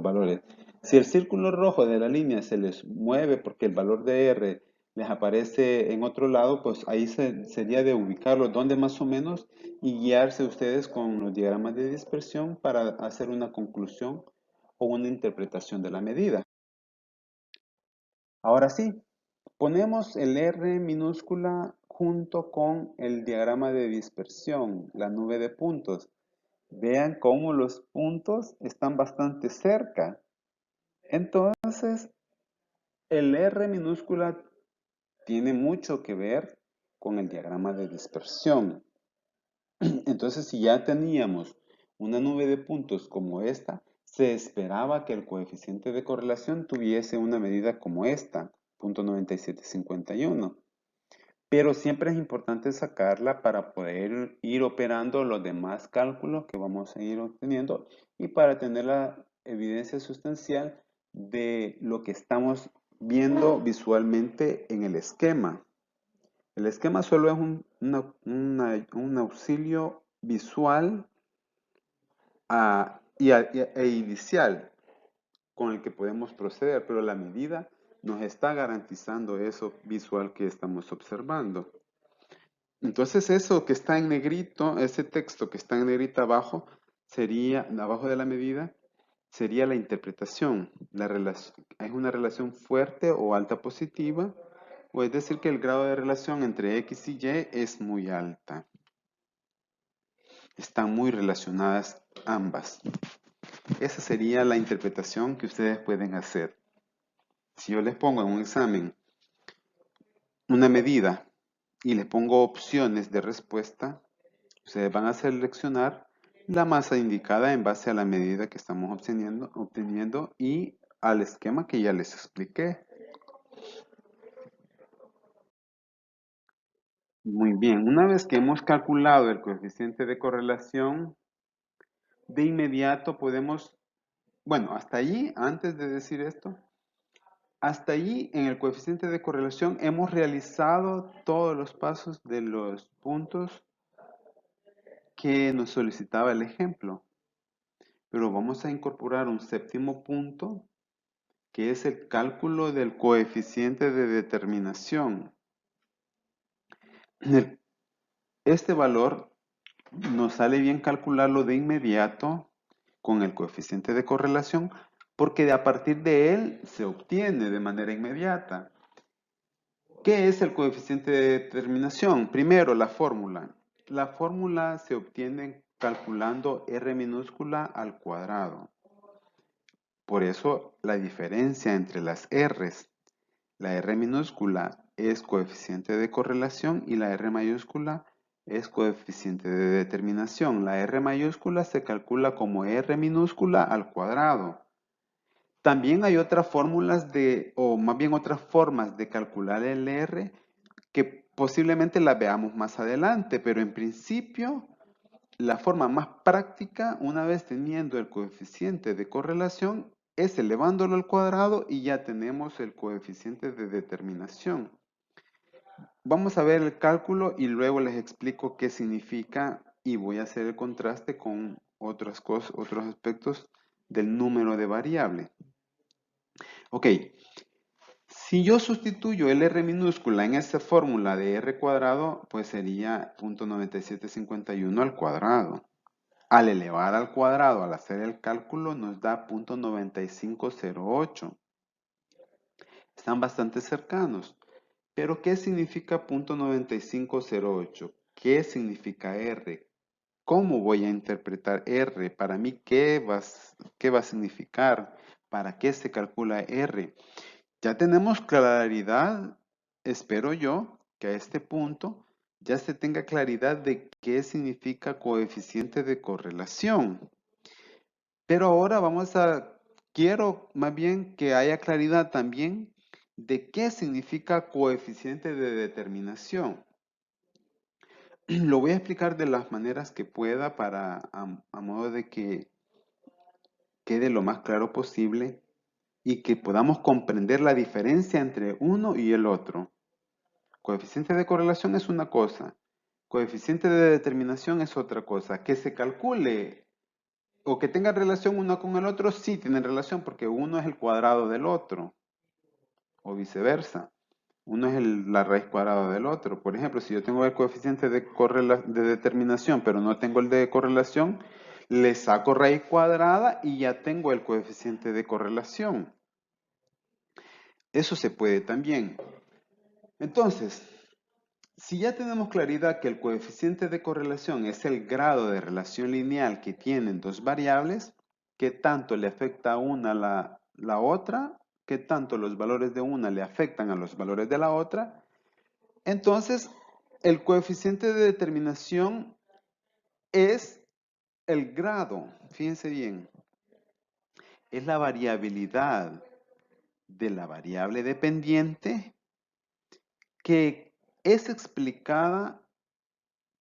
valores. Si el círculo rojo de la línea se les mueve porque el valor de R les aparece en otro lado, pues ahí sería de ubicarlo donde más o menos y guiarse ustedes con los diagramas de dispersión para hacer una conclusión o una interpretación de la medida. Ahora sí, ponemos el R minúscula junto con el diagrama de dispersión, la nube de puntos. Vean cómo los puntos están bastante cerca. Entonces, el R minúscula tiene mucho que ver con el diagrama de dispersión. Entonces, si ya teníamos una nube de puntos como esta, se esperaba que el coeficiente de correlación tuviese una medida como esta, 0.9751. Pero siempre es importante sacarla para poder ir operando los demás cálculos que vamos a ir obteniendo y para tener la evidencia sustancial de lo que estamos viendo visualmente en el esquema. El esquema solo es un auxilio visual e inicial con el que podemos proceder, pero la medida nos está garantizando eso visual que estamos observando. Entonces eso que está en negrito, ese texto que está en negrito abajo, sería, abajo de la medida, sería la interpretación. Es una relación fuerte o alta positiva, o es decir que el grado de relación entre X y Y es muy alta. Están muy relacionadas ambas. Esa sería la interpretación que ustedes pueden hacer. Si yo les pongo en un examen una medida y les pongo opciones de respuesta, ustedes van a seleccionar la masa indicada en base a la medida que estamos obteniendo y al esquema que ya les expliqué. Muy bien, una vez que hemos calculado el coeficiente de correlación, de inmediato podemos, bueno, hasta allí, antes de decir esto, hasta allí en el coeficiente de correlación hemos realizado todos los pasos de los puntos que nos solicitaba el ejemplo. Pero vamos a incorporar un séptimo punto, que es el cálculo del coeficiente de determinación. Este valor nos sale bien calcularlo de inmediato con el coeficiente de correlación, porque a partir de él se obtiene de manera inmediata. ¿Qué es el coeficiente de determinación? Primero, la fórmula. La fórmula se obtiene calculando R minúscula al cuadrado. Por eso la diferencia entre las R's, la R minúscula es coeficiente de correlación y la R mayúscula es coeficiente de determinación. La R mayúscula se calcula como R minúscula al cuadrado. También hay otras fórmulas o más bien otras formas de calcular el R que posiblemente las veamos más adelante, pero en principio la forma más práctica, una vez teniendo el coeficiente de correlación, es elevándolo al cuadrado y ya tenemos el coeficiente de determinación. Vamos a ver el cálculo y luego les explico qué significa y voy a hacer el contraste con otras cosas, otros aspectos del número de variable. Ok, si yo sustituyo el R minúscula en esta fórmula de R cuadrado, pues sería 0.9751 al cuadrado. Al elevar al cuadrado, al hacer el cálculo, nos da 0.9508. Están bastante cercanos. Pero, ¿qué significa 0.9508? ¿Qué significa R? ¿Cómo voy a interpretar R? Para mí, ¿qué va a significar? ¿Para qué se calcula R? Ya tenemos claridad, espero yo, que a este punto ya se tenga claridad de qué significa coeficiente de correlación. Pero ahora quiero más bien que haya claridad también de qué significa coeficiente de determinación. Lo voy a explicar de las maneras que pueda a modo de que quede lo más claro posible y que podamos comprender la diferencia entre uno y el otro. Coeficiente de correlación es una cosa, coeficiente de determinación es otra cosa. Que se calcule o que tenga relación uno con el otro, sí tienen relación porque uno es el cuadrado del otro o viceversa. Uno es la raíz cuadrada del otro. Por ejemplo, si yo tengo el coeficiente de determinación, pero no tengo el de correlación, le saco raíz cuadrada y ya tengo el coeficiente de correlación. Eso se puede también. Entonces, si ya tenemos claridad que el coeficiente de correlación es el grado de relación lineal que tienen dos variables, ¿qué tanto le afecta a una la otra? ¿Qué tanto los valores de una le afectan a los valores de la otra? Entonces, el coeficiente de determinación es el grado, fíjense bien, es la variabilidad de la variable dependiente que es explicada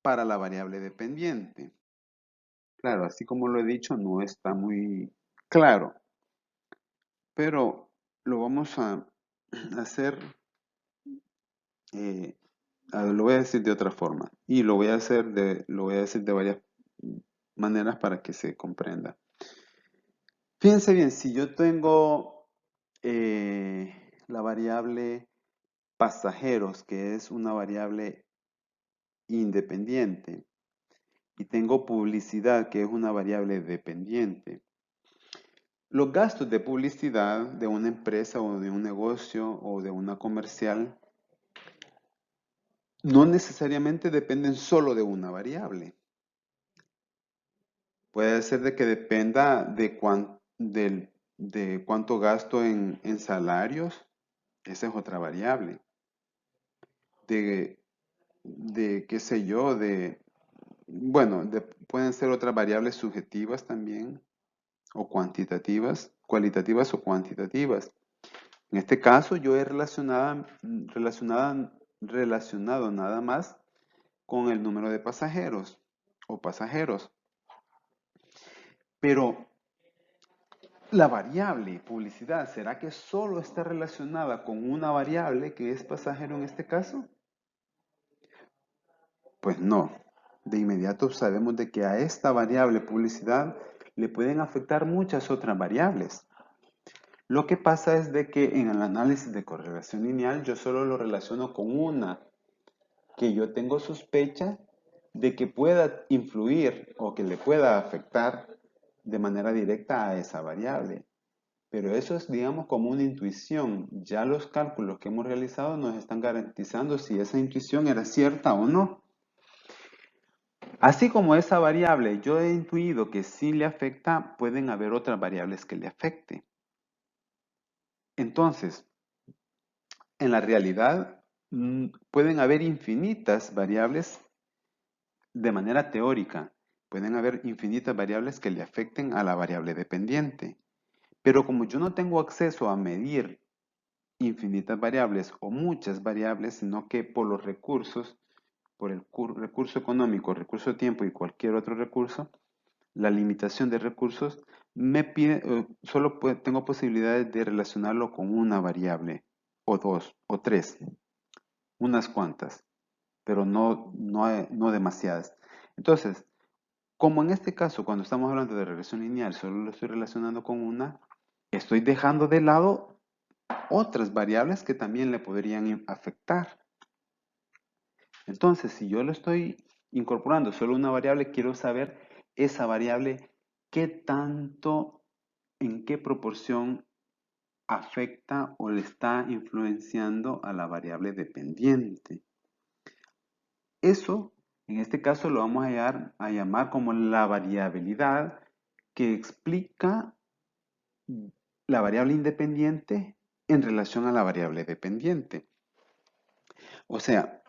para la variable dependiente. Claro, así como lo he dicho, no está muy claro, pero lo vamos a hacer, eh, lo voy a decir de otra forma y lo voy a decir de varias maneras para que se comprenda. Fíjense bien, si yo tengo la variable pasajeros, que es una variable independiente, y tengo publicidad, que es una variable dependiente. Los gastos de publicidad de una empresa o de un negocio o de una comercial no necesariamente dependen solo de una variable. Puede ser de que dependa de cuánto gasto en salarios, esa es otra variable. Qué sé yo, pueden ser otras variables subjetivas también, o cuantitativas, cualitativas o cuantitativas. En este caso yo he relacionado nada más con el número de pasajeros o pasajeros. Pero la variable publicidad, ¿será que solo está relacionada con una variable que es pasajero en este caso? Pues no. De inmediato sabemos de que a esta variable publicidad le pueden afectar muchas otras variables. Lo que pasa es de que en el análisis de correlación lineal yo solo lo relaciono con una que yo tengo sospecha de que pueda influir o que le pueda afectar de manera directa a esa variable. Pero eso es, digamos, como una intuición. Ya los cálculos que hemos realizado nos están garantizando si esa intuición era cierta o no. Así como esa variable yo he intuido que sí le afecta, pueden haber otras variables que le afecten. Entonces, en la realidad, pueden haber infinitas variables de manera teórica. Pueden haber infinitas variables que le afecten a la variable dependiente. Pero como yo no tengo acceso a medir infinitas variables o muchas variables, sino que por los recursos, por el recurso económico, recurso de tiempo y cualquier otro recurso, la limitación de recursos me pide, solo tengo posibilidades de relacionarlo con una variable, o dos, o tres, unas cuantas, pero no demasiadas. Entonces, como en este caso, cuando estamos hablando de regresión lineal, solo lo estoy relacionando con una, estoy dejando de lado otras variables que también le podrían afectar. Entonces, si yo lo estoy incorporando solo una variable, quiero saber esa variable qué tanto, en qué proporción afecta o le está influenciando a la variable dependiente. Eso, en este caso, lo vamos a llamar como la variabilidad que explica la variable independiente en relación a la variable dependiente. O sea,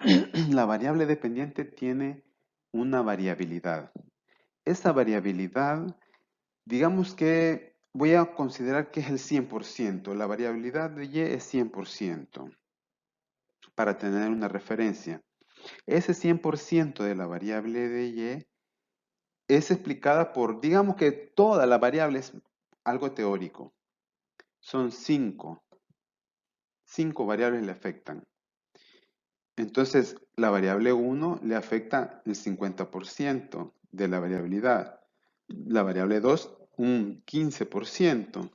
la variable dependiente tiene una variabilidad. Esa variabilidad, digamos que voy a considerar que es el 100%. La variabilidad de Y es 100% para tener una referencia. Ese 100% de la variable de Y es explicada por, digamos que todas las variables algo teórico. Son cinco variables le afectan. Entonces, la variable 1 le afecta el 50% de la variabilidad. La variable 2, un 15%.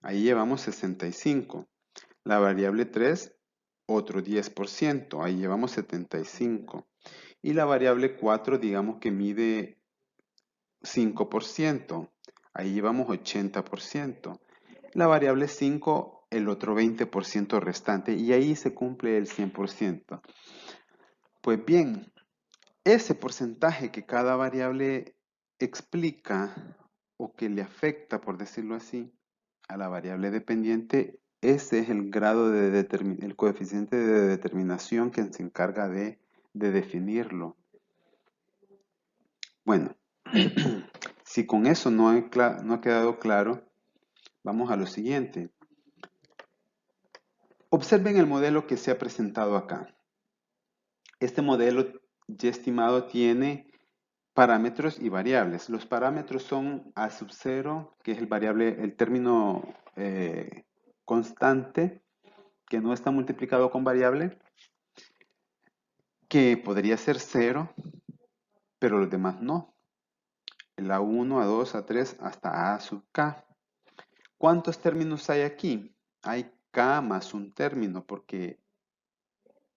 Ahí llevamos 65. La variable 3, otro 10%. Ahí llevamos 75. Y la variable 4, digamos que mide 5%. Ahí llevamos 80%. La variable 5, el otro 20% restante. Y ahí se cumple el 100%. Pues bien, ese porcentaje que cada variable explica o que le afecta, por decirlo así, a la variable dependiente, ese es el grado el coeficiente de determinación que se encarga de definirlo. Bueno, si con eso no ha quedado claro, vamos a lo siguiente. Observen el modelo que se ha presentado acá. Este modelo ya estimado tiene parámetros y variables. Los parámetros son A sub 0, que es el término constante, que no está multiplicado con variable, que podría ser 0, pero los demás no. El A1, A2, A3, hasta A sub k. ¿Cuántos términos hay aquí? Hay k más un término, porque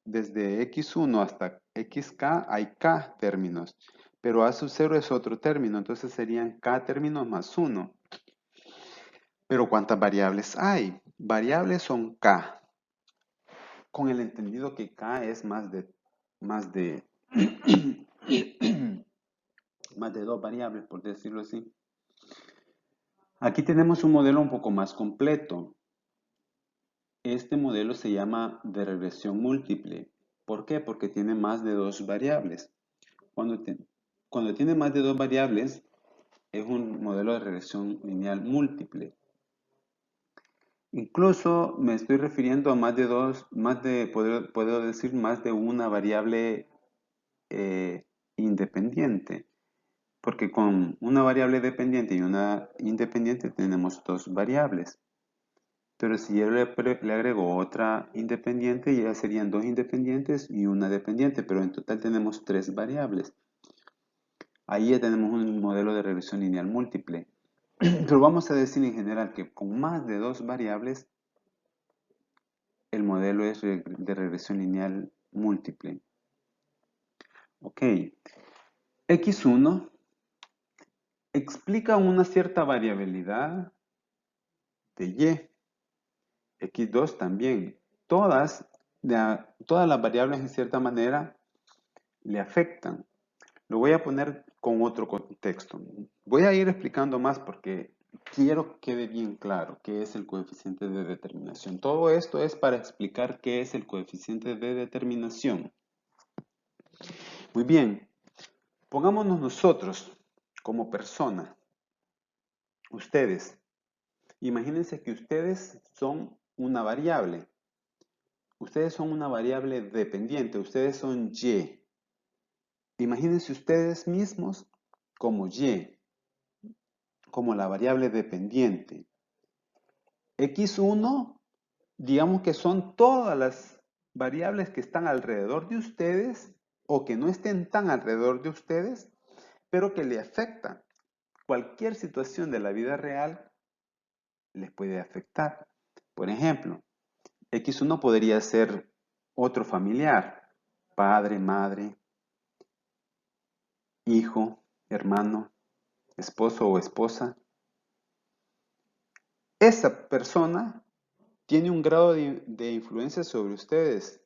desde x1 hasta xk hay k términos, pero a sub 0 es otro término, entonces serían k términos más 1. Pero ¿cuántas variables hay? Variables son k, con el entendido que k es más de más de dos variables, por decirlo así. Aquí tenemos un modelo un poco más completo. Este modelo se llama de regresión múltiple. ¿Por qué? Porque tiene más de dos variables. Cuando tiene más de dos variables, es un modelo de regresión lineal múltiple. Incluso me estoy refiriendo a más de dos, puedo decir más de una variable independiente. Porque con una variable dependiente y una independiente tenemos dos variables. Pero si yo le agrego otra independiente, ya serían dos independientes y una dependiente, pero en total tenemos tres variables. Ahí ya tenemos un modelo de regresión lineal múltiple. Pero vamos a decir en general que con más de dos variables, el modelo es de regresión lineal múltiple. Ok. X1 explica una cierta variabilidad de Y. X2 también. Todas las variables en cierta manera le afectan. Lo voy a poner con otro contexto. Voy a ir explicando más porque quiero que quede bien claro qué es el coeficiente de determinación. Todo esto es para explicar qué es el coeficiente de determinación. Muy bien, pongámonos nosotros como persona. Ustedes, imagínense que ustedes son una variable. Ustedes son una variable dependiente, ustedes son Y. Imagínense ustedes mismos como Y, como la variable dependiente. X1, digamos que son todas las variables que están alrededor de ustedes o que no estén tan alrededor de ustedes, pero que le afectan. Cualquier situación de la vida real les puede afectar. Por ejemplo, X1 podría ser otro familiar, padre, madre, hijo, hermano, esposo o esposa. Esa persona tiene un grado de influencia sobre ustedes,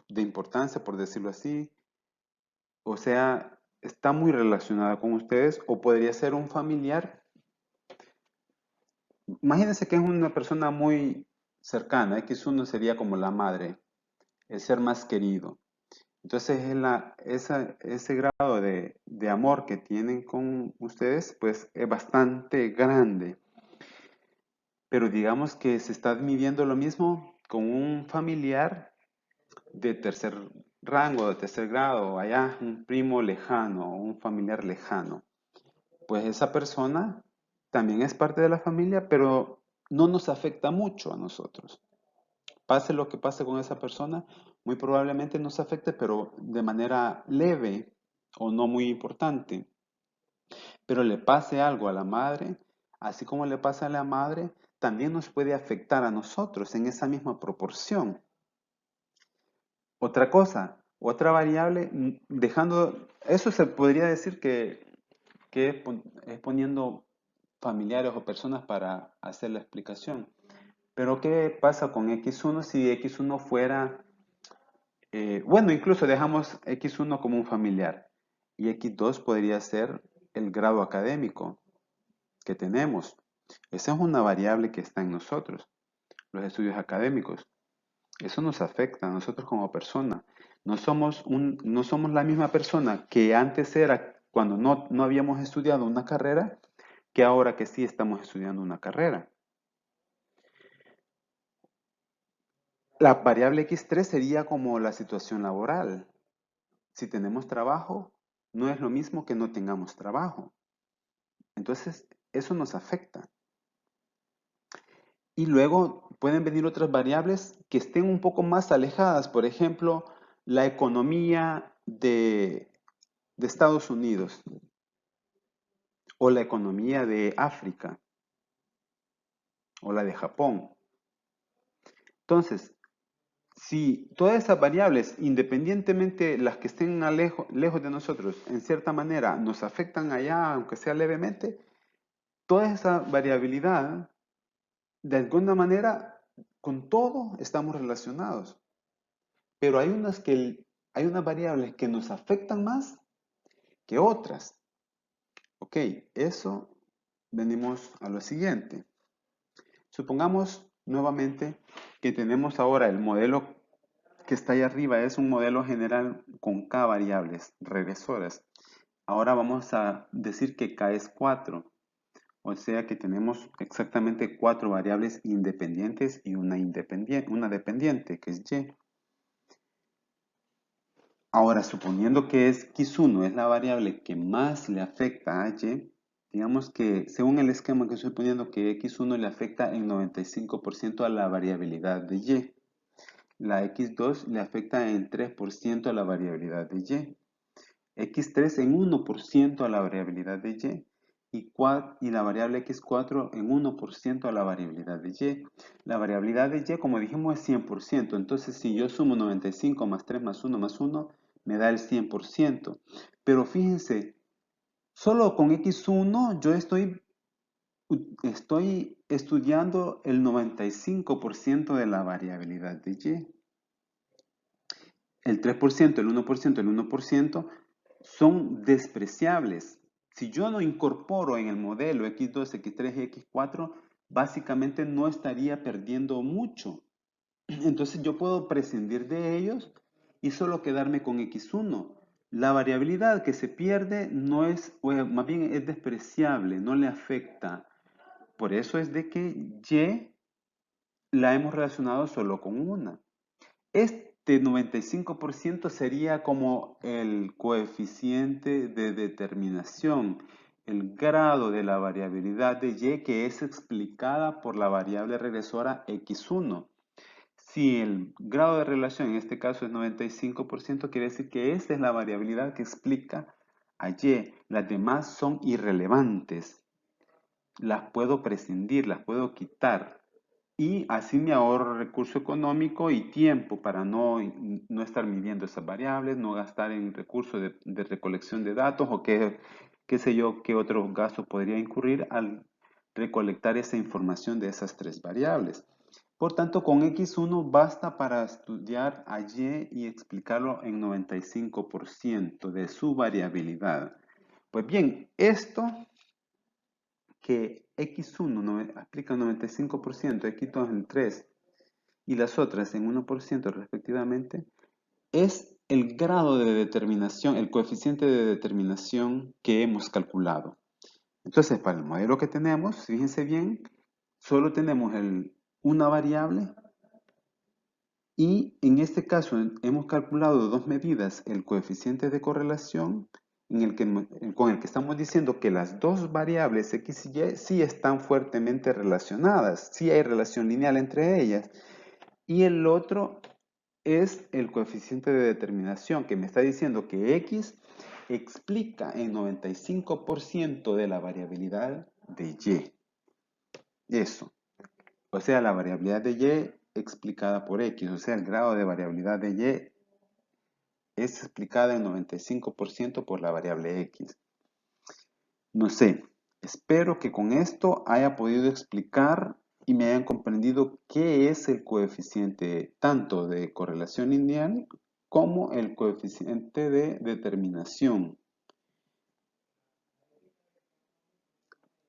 de importancia, por decirlo así. O sea, está muy relacionada con ustedes o podría ser un familiar. Imagínense que es una persona muy cercana, X1 sería como la madre, el ser más querido. Entonces, ese grado de amor que tienen con ustedes, pues es bastante grande. Pero digamos que se está midiendo lo mismo con un familiar de tercer rango, de tercer grado, allá un primo lejano, un familiar lejano. Pues esa persona también es parte de la familia, pero no nos afecta mucho a nosotros. Pase lo que pase con esa persona, muy probablemente nos afecte, pero de manera leve o no muy importante. Pero le pase algo a la madre, así como le pasa a la madre, también nos puede afectar a nosotros en esa misma proporción. Otra cosa, otra variable, dejando, eso se podría decir que es poniendo familiares o personas para hacer la explicación. Pero ¿qué pasa con X1 si X1 fuera, bueno, incluso dejamos X1 como un familiar y X2 podría ser el grado académico que tenemos? Esa es una variable que está en nosotros, los estudios académicos. Eso nos afecta a nosotros como persona. No somos la misma persona que antes era cuando no habíamos estudiado una carrera que ahora que sí estamos estudiando una carrera. La variable X3 sería como la situación laboral. Si tenemos trabajo, no es lo mismo que no tengamos trabajo. Entonces, eso nos afecta. Y luego pueden venir otras variables que estén un poco más alejadas. Por ejemplo, la economía de Estados Unidos o la economía de África o la de Japón. Entonces, si todas esas variables, independientemente las que estén lejos de nosotros, en cierta manera nos afectan allá, aunque sea levemente, toda esa variabilidad, de alguna manera, con todo estamos relacionados. Pero hay unas variables que nos afectan más que otras. Ok, eso venimos a lo siguiente. Supongamos nuevamente que tenemos ahora el modelo que está ahí arriba, es un modelo general con K variables regresoras. Ahora vamos a decir que K es 4, o sea que tenemos exactamente 4 variables independientes y una dependiente, que es Y. Ahora, suponiendo que X1 es la variable que más le afecta a Y, digamos que según el esquema que estoy poniendo que X1 le afecta en 95% a la variabilidad de Y. La X2 le afecta en 3% a la variabilidad de Y. X3 en 1% a la variabilidad de y la variable X4 en 1% a la variabilidad de Y. La variabilidad de Y, como dijimos, es 100%. Entonces, si yo sumo 95 más 3 más 1, me da el 100%. Pero fíjense, solo con X1 yo estoy estudiando el 95% de la variabilidad de Y. El 3%, el 1%, el 1% son despreciables. Si yo no incorporo en el modelo X2, X3 y X4, básicamente no estaría perdiendo mucho. Entonces yo puedo prescindir de ellos y solo quedarme con X1. La variabilidad que se pierde no es, o más bien es despreciable, no le afecta. Por eso es de que Y la hemos relacionado solo con una. Este 95% sería como el coeficiente de determinación, el grado de la variabilidad de Y que es explicada por la variable regresora X1. Si el grado de relación en este caso es 95%, quiere decir que esta es la variabilidad que explica a Y. Las demás son irrelevantes. Las puedo prescindir, las puedo quitar. Y así me ahorro recurso económico y tiempo para no estar midiendo esas variables, no gastar en recursos de recolección de datos o qué sé yo, qué otros gastos podría incurrir al recolectar esa información de esas tres variables. Por tanto, con X1 basta para estudiar a Y y explicarlo en 95% de su variabilidad. Pues bien, esto que X1 aplica 95%, X2 en 3% y las otras en 1% respectivamente, es el grado de determinación, el coeficiente de determinación que hemos calculado. Entonces, para el modelo que tenemos, fíjense bien, solo tenemos una variable y en este caso hemos calculado dos medidas, el coeficiente de correlación con el que estamos diciendo que las dos variables x y y sí están fuertemente relacionadas, sí hay relación lineal entre ellas. Y el otro es el coeficiente de determinación, que me está diciendo que x explica el 95% de la variabilidad de y. Eso. O sea, la variabilidad de y explicada por x, o sea, el grado de variabilidad de y es explicada en 95% por la variable x. No sé, espero que con esto haya podido explicar y me hayan comprendido qué es el coeficiente tanto de correlación lineal como el coeficiente de determinación.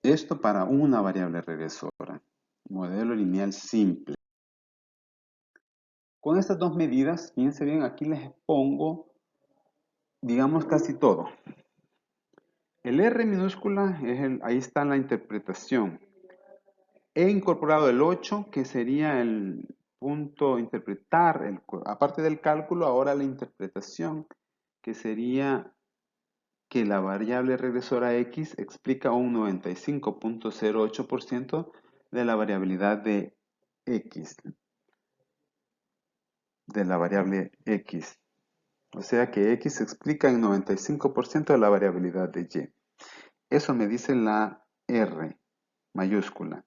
Esto para una variable regresora, modelo lineal simple. Con estas dos medidas, fíjense bien, aquí les pongo, digamos, casi todo. El R minúscula, ahí está la interpretación. He incorporado el 8, que sería el punto interpretar, aparte del cálculo, ahora la interpretación, que sería que la variable regresora x explica un 95.08% de la variabilidad de x, de la variable x. O sea que x explica el 95% de la variabilidad de y. Eso me dice la R mayúscula.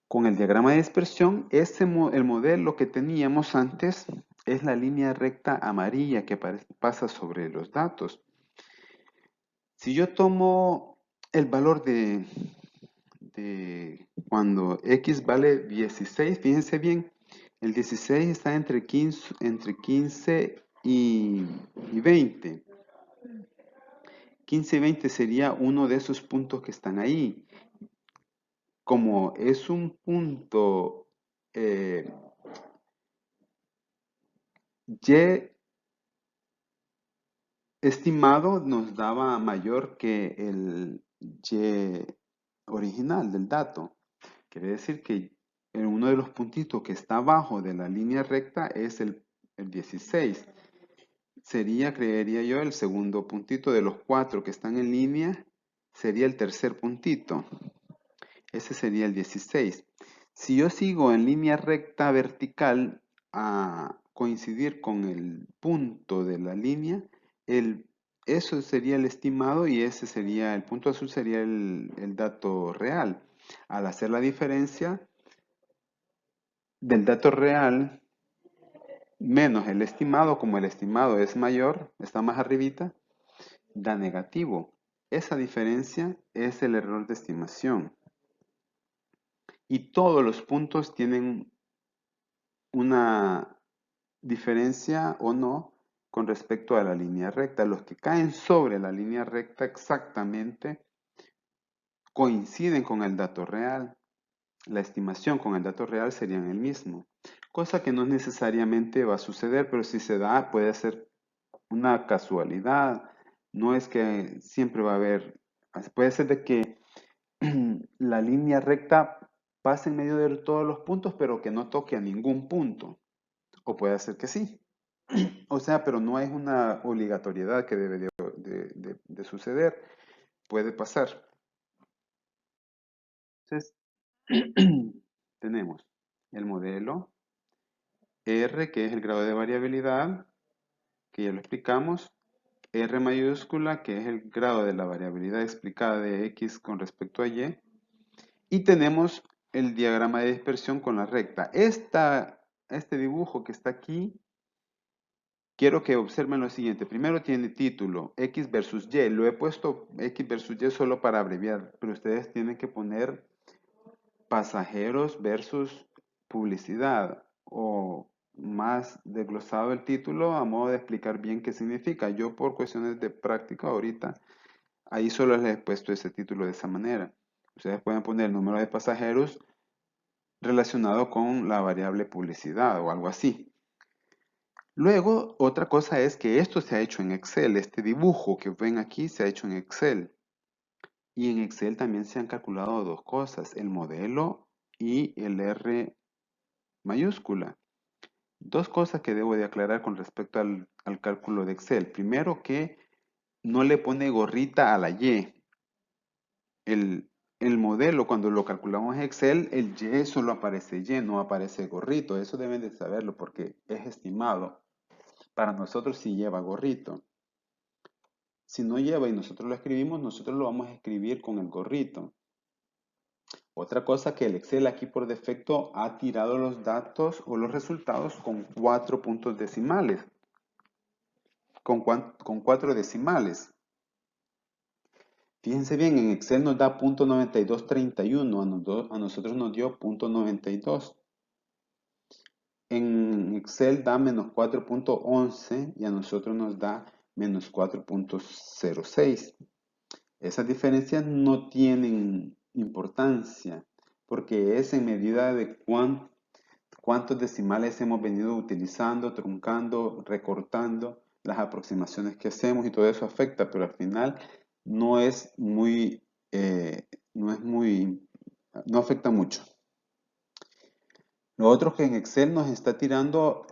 Con el diagrama de dispersión, el modelo que teníamos antes es la línea recta amarilla que pasa sobre los datos. Si yo tomo el valor de cuando x vale 16, fíjense bien, el 16 está entre 15 y 20. 15 y 20 sería uno de esos puntos que están ahí. Como es un punto y estimado, nos daba mayor que el y original del dato. Quiere decir que en uno de los puntitos que está abajo de la línea recta es el 16. Sería, creería yo, el segundo puntito de los 4 que están en línea, sería el tercer puntito. Ese sería el 16. Si yo sigo en línea recta vertical a coincidir con el punto de la línea, eso sería el estimado y ese sería, el punto azul sería el dato real. Al hacer la diferencia del dato real menos el estimado, como el estimado es mayor, está más arribita, da negativo. Esa diferencia es el error de estimación. Y todos los puntos tienen una diferencia o no con respecto a la línea recta. Los que caen sobre la línea recta exactamente coinciden con el dato real. La estimación con el dato real serían el mismo. Cosa que no necesariamente va a suceder, pero si se da puede ser una casualidad. No es que siempre va a haber, puede ser de que la línea recta pase en medio de todos los puntos, pero que no toque a ningún punto. O puede ser que sí. O sea, pero no es una obligatoriedad que debe de suceder. Puede pasar. Entonces, tenemos el modelo R, que es el grado de variabilidad, que ya lo explicamos. R mayúscula, que es el grado de la variabilidad explicada de X con respecto a Y. Y tenemos el diagrama de dispersión con la recta. Este dibujo que está aquí, quiero que observen lo siguiente. Primero tiene título, X versus Y. Lo he puesto X versus Y solo para abreviar, pero ustedes tienen que poner pasajeros versus publicidad o más desglosado el título a modo de explicar bien qué significa. Yo por cuestiones de práctica ahorita, ahí solo les he puesto ese título de esa manera. Ustedes pueden poner el número de pasajeros relacionado con la variable publicidad o algo así. Luego, otra cosa es que esto se ha hecho en Excel. Este dibujo que ven aquí se ha hecho en Excel. Y en Excel también se han calculado dos cosas, el modelo y el R mayúscula. Dos cosas que debo de aclarar con respecto al cálculo de Excel. Primero que no le pone gorrita a la Y. El modelo, cuando lo calculamos en Excel, el Y solo aparece Y, no aparece gorrito. Eso deben de saberlo porque es estimado. Para nosotros sí lleva gorrito. Si no lleva y nosotros lo escribimos, nosotros lo vamos a escribir con el gorrito. Otra cosa que el Excel aquí por defecto ha tirado los datos o los resultados con 4 puntos decimales. Con 4 decimales. Fíjense bien, en Excel nos da .9231, a nosotros nos dio .92. En Excel da menos 4.11 y a nosotros nos da menos 4.06. Esas diferencias no tienen importancia porque es en medida de cuántos decimales hemos venido utilizando, truncando, recortando, las aproximaciones que hacemos y todo eso afecta, pero al final no es muy, no afecta mucho. Lo otro que en Excel nos está tirando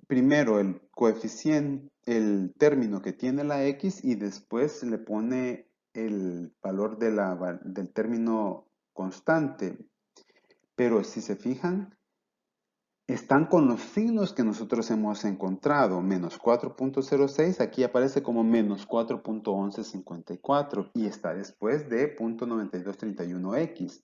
primero el coeficiente, el término que tiene la X y después le pone el valor del término constante. Pero si se fijan, están con los signos que nosotros hemos encontrado. Menos 4.06, aquí aparece como menos 4.1154 y está después de .9231x.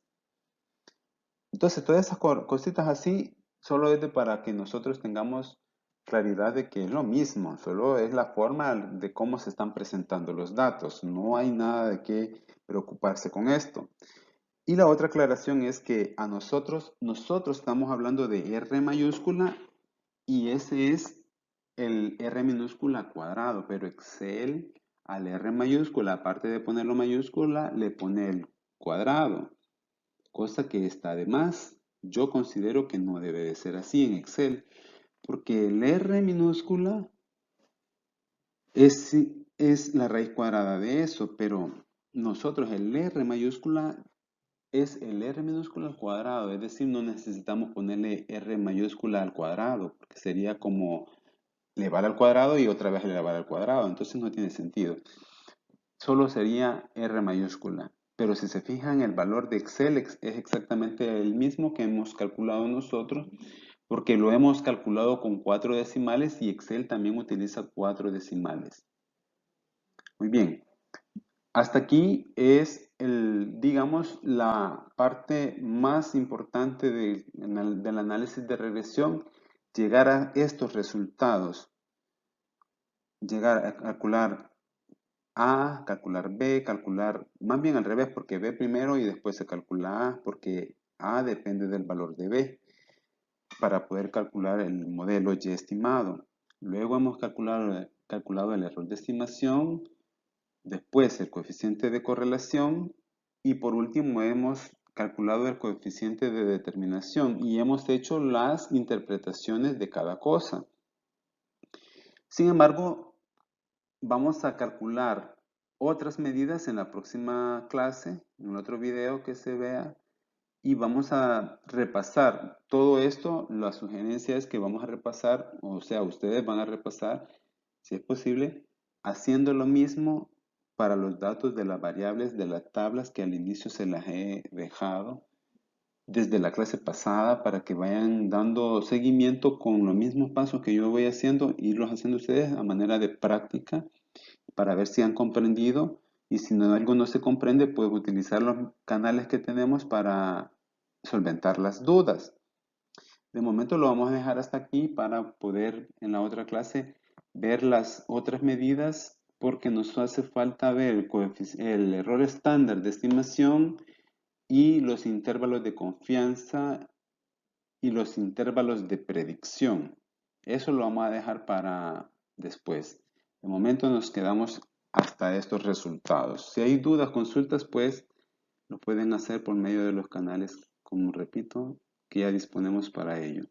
Entonces, todas esas cositas así, solo es para que nosotros tengamos claridad de que es lo mismo, solo es la forma de cómo se están presentando los datos. No hay nada de qué preocuparse con esto. Y la otra aclaración es que a nosotros estamos hablando de R mayúscula y ese es el R minúscula cuadrado, pero Excel al R mayúscula, aparte de ponerlo mayúscula, le pone el cuadrado, cosa que está de más. Yo considero que no debe de ser así en Excel, porque el R minúscula es la raíz cuadrada de eso, pero nosotros el R mayúscula es el R minúscula al cuadrado, es decir, no necesitamos ponerle R mayúscula al cuadrado, porque sería como elevar al cuadrado y otra vez elevar al cuadrado, entonces no tiene sentido. Solo sería R mayúscula, pero si se fijan el valor de Excel es exactamente el mismo que hemos calculado nosotros, porque lo hemos calculado con 4 decimales y Excel también utiliza 4 decimales. Muy bien, hasta aquí es digamos, la parte más importante del análisis de regresión, llegar a estos resultados, llegar a calcular A, calcular B, calcular, más bien al revés, porque B primero y después se calcula A, porque A depende del valor de B, para poder calcular el modelo Y estimado. Luego hemos calculado el error de estimación, después el coeficiente de correlación y por último hemos calculado el coeficiente de determinación y hemos hecho las interpretaciones de cada cosa. Sin embargo, vamos a calcular otras medidas en la próxima clase, en otro video que se vea, y vamos a repasar todo esto. La sugerencia es que vamos a repasar, o sea, ustedes van a repasar, si es posible, haciendo lo mismo para los datos de las variables de las tablas que al inicio se las he dejado desde la clase pasada para que vayan dando seguimiento con los mismos pasos que yo voy haciendo, irlos haciendo ustedes a manera de práctica para ver si han comprendido y si algo no se comprende, pues utilizar los canales que tenemos para solventar las dudas. De momento lo vamos a dejar hasta aquí para poder en la otra clase ver las otras medidas porque nos hace falta ver el error estándar de estimación y los intervalos de confianza y los intervalos de predicción. Eso lo vamos a dejar para después. De momento nos quedamos hasta estos resultados. Si hay dudas, consultas, pues lo pueden hacer por medio de los canales, como repito, que ya disponemos para ello.